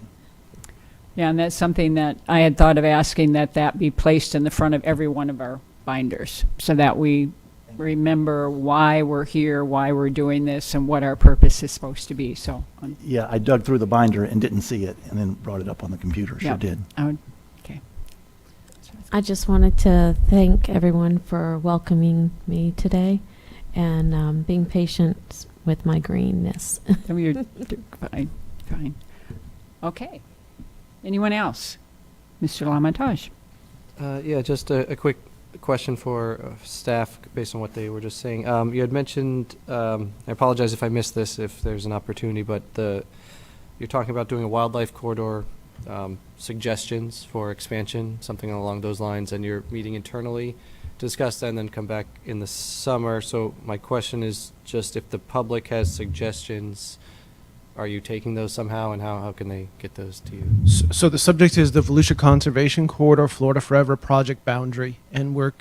Yeah, and that's something that I had thought of asking, that be placed in the front of every one of our binders so that we remember why we're here, why we're doing this, and what our purpose is supposed to be. So, Yeah, I dug through the binder and didn't see it, and then brought it up on the computer. Sure did. Okay. I just wanted to thank everyone for welcoming me today and being patient with my greenness. You're fine. Okay. Anyone else? Mr. Lamontage. Yeah, just a quick question for staff based on what they were just saying. You had mentioned, I apologize if I missed this, if there's an opportunity, but you're talking about doing a wildlife corridor suggestions for expansion, something along those lines, and you're meeting internally to discuss that and then come back in the summer. So my question is just if the public has suggestions, are you taking those somehow, and how can they get those to you? So the subject is the Volusia Conservation Corridor, Florida Forever project boundary, and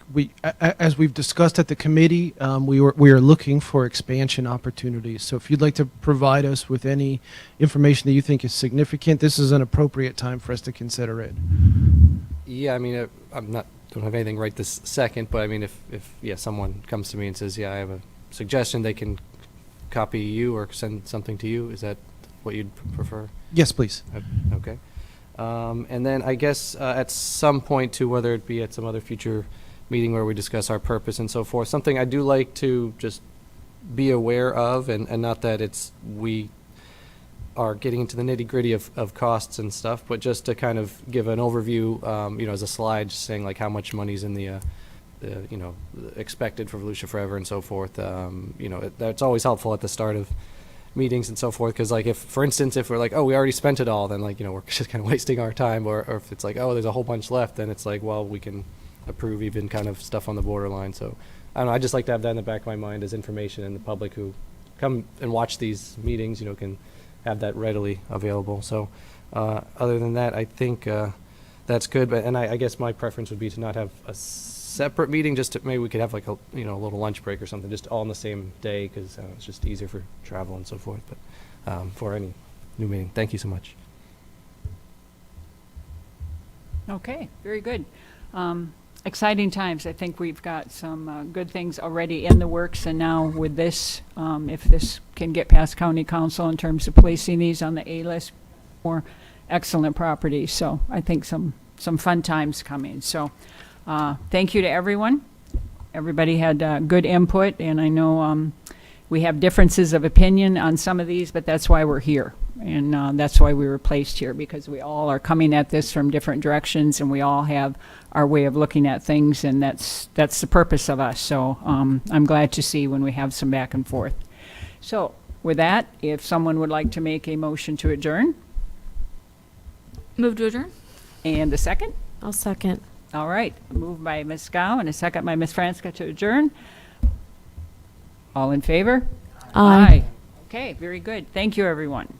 as we've discussed at the committee, we are looking for expansion opportunities. So if you'd like to provide us with any information that you think is significant, this is an appropriate time for us to consider it. Yeah, I mean, don't have anything right this second, but I mean, if someone comes to me and says, yeah, I have a suggestion, they can copy you or send something to you. Is that what you'd prefer? Yes, please. Okay. And then I guess at some point too, whether it be at some other future meeting where we discuss our purpose and so forth, something I do like to just be aware of, and not that we are getting into the nitty gritty of costs and stuff, but just to kind of give an overview, as a slide, just saying like how much money's in the expected for Volusia Forever and so forth. That's always helpful at the start of meetings and so forth, because like if we're like, oh, we already spent it all, then we're just kind of wasting our time, or if it's like, oh, there's a whole bunch left, then it's like, well, we can approve even kind of stuff on the borderline. So I don't know, I just like to have that in the back of my mind as information, and the public who come and watch these meetings, can have that readily available. So other than that, I think that's good. But I guess my preference would be to not have a separate meeting, just to, maybe we could have like a little lunch break or something, just all on the same day, because it's just easier for travel and so forth. But for any new meeting, thank you so much. Okay, very good. Exciting times. I think we've got some good things already in the works, and now with this, if this can get past county council in terms of placing these on the A list, more excellent properties. So I think some fun times coming. So thank you to everyone. Everybody had good input, and I know we have differences of opinion on some of these, but that's why we're here. And that's why we were placed here, because we all are coming at this from different directions, and we all have our way of looking at things, and that's the purpose of us. So I'm glad to see when we have some back and forth. So with that, if someone would like to make a motion to adjourn. Move to adjourn. And a second? I'll second. All right, moved by Ms. Gow and a second by Ms. Franska to adjourn. All in favor? Aye. Okay, very good. Thank you, everyone.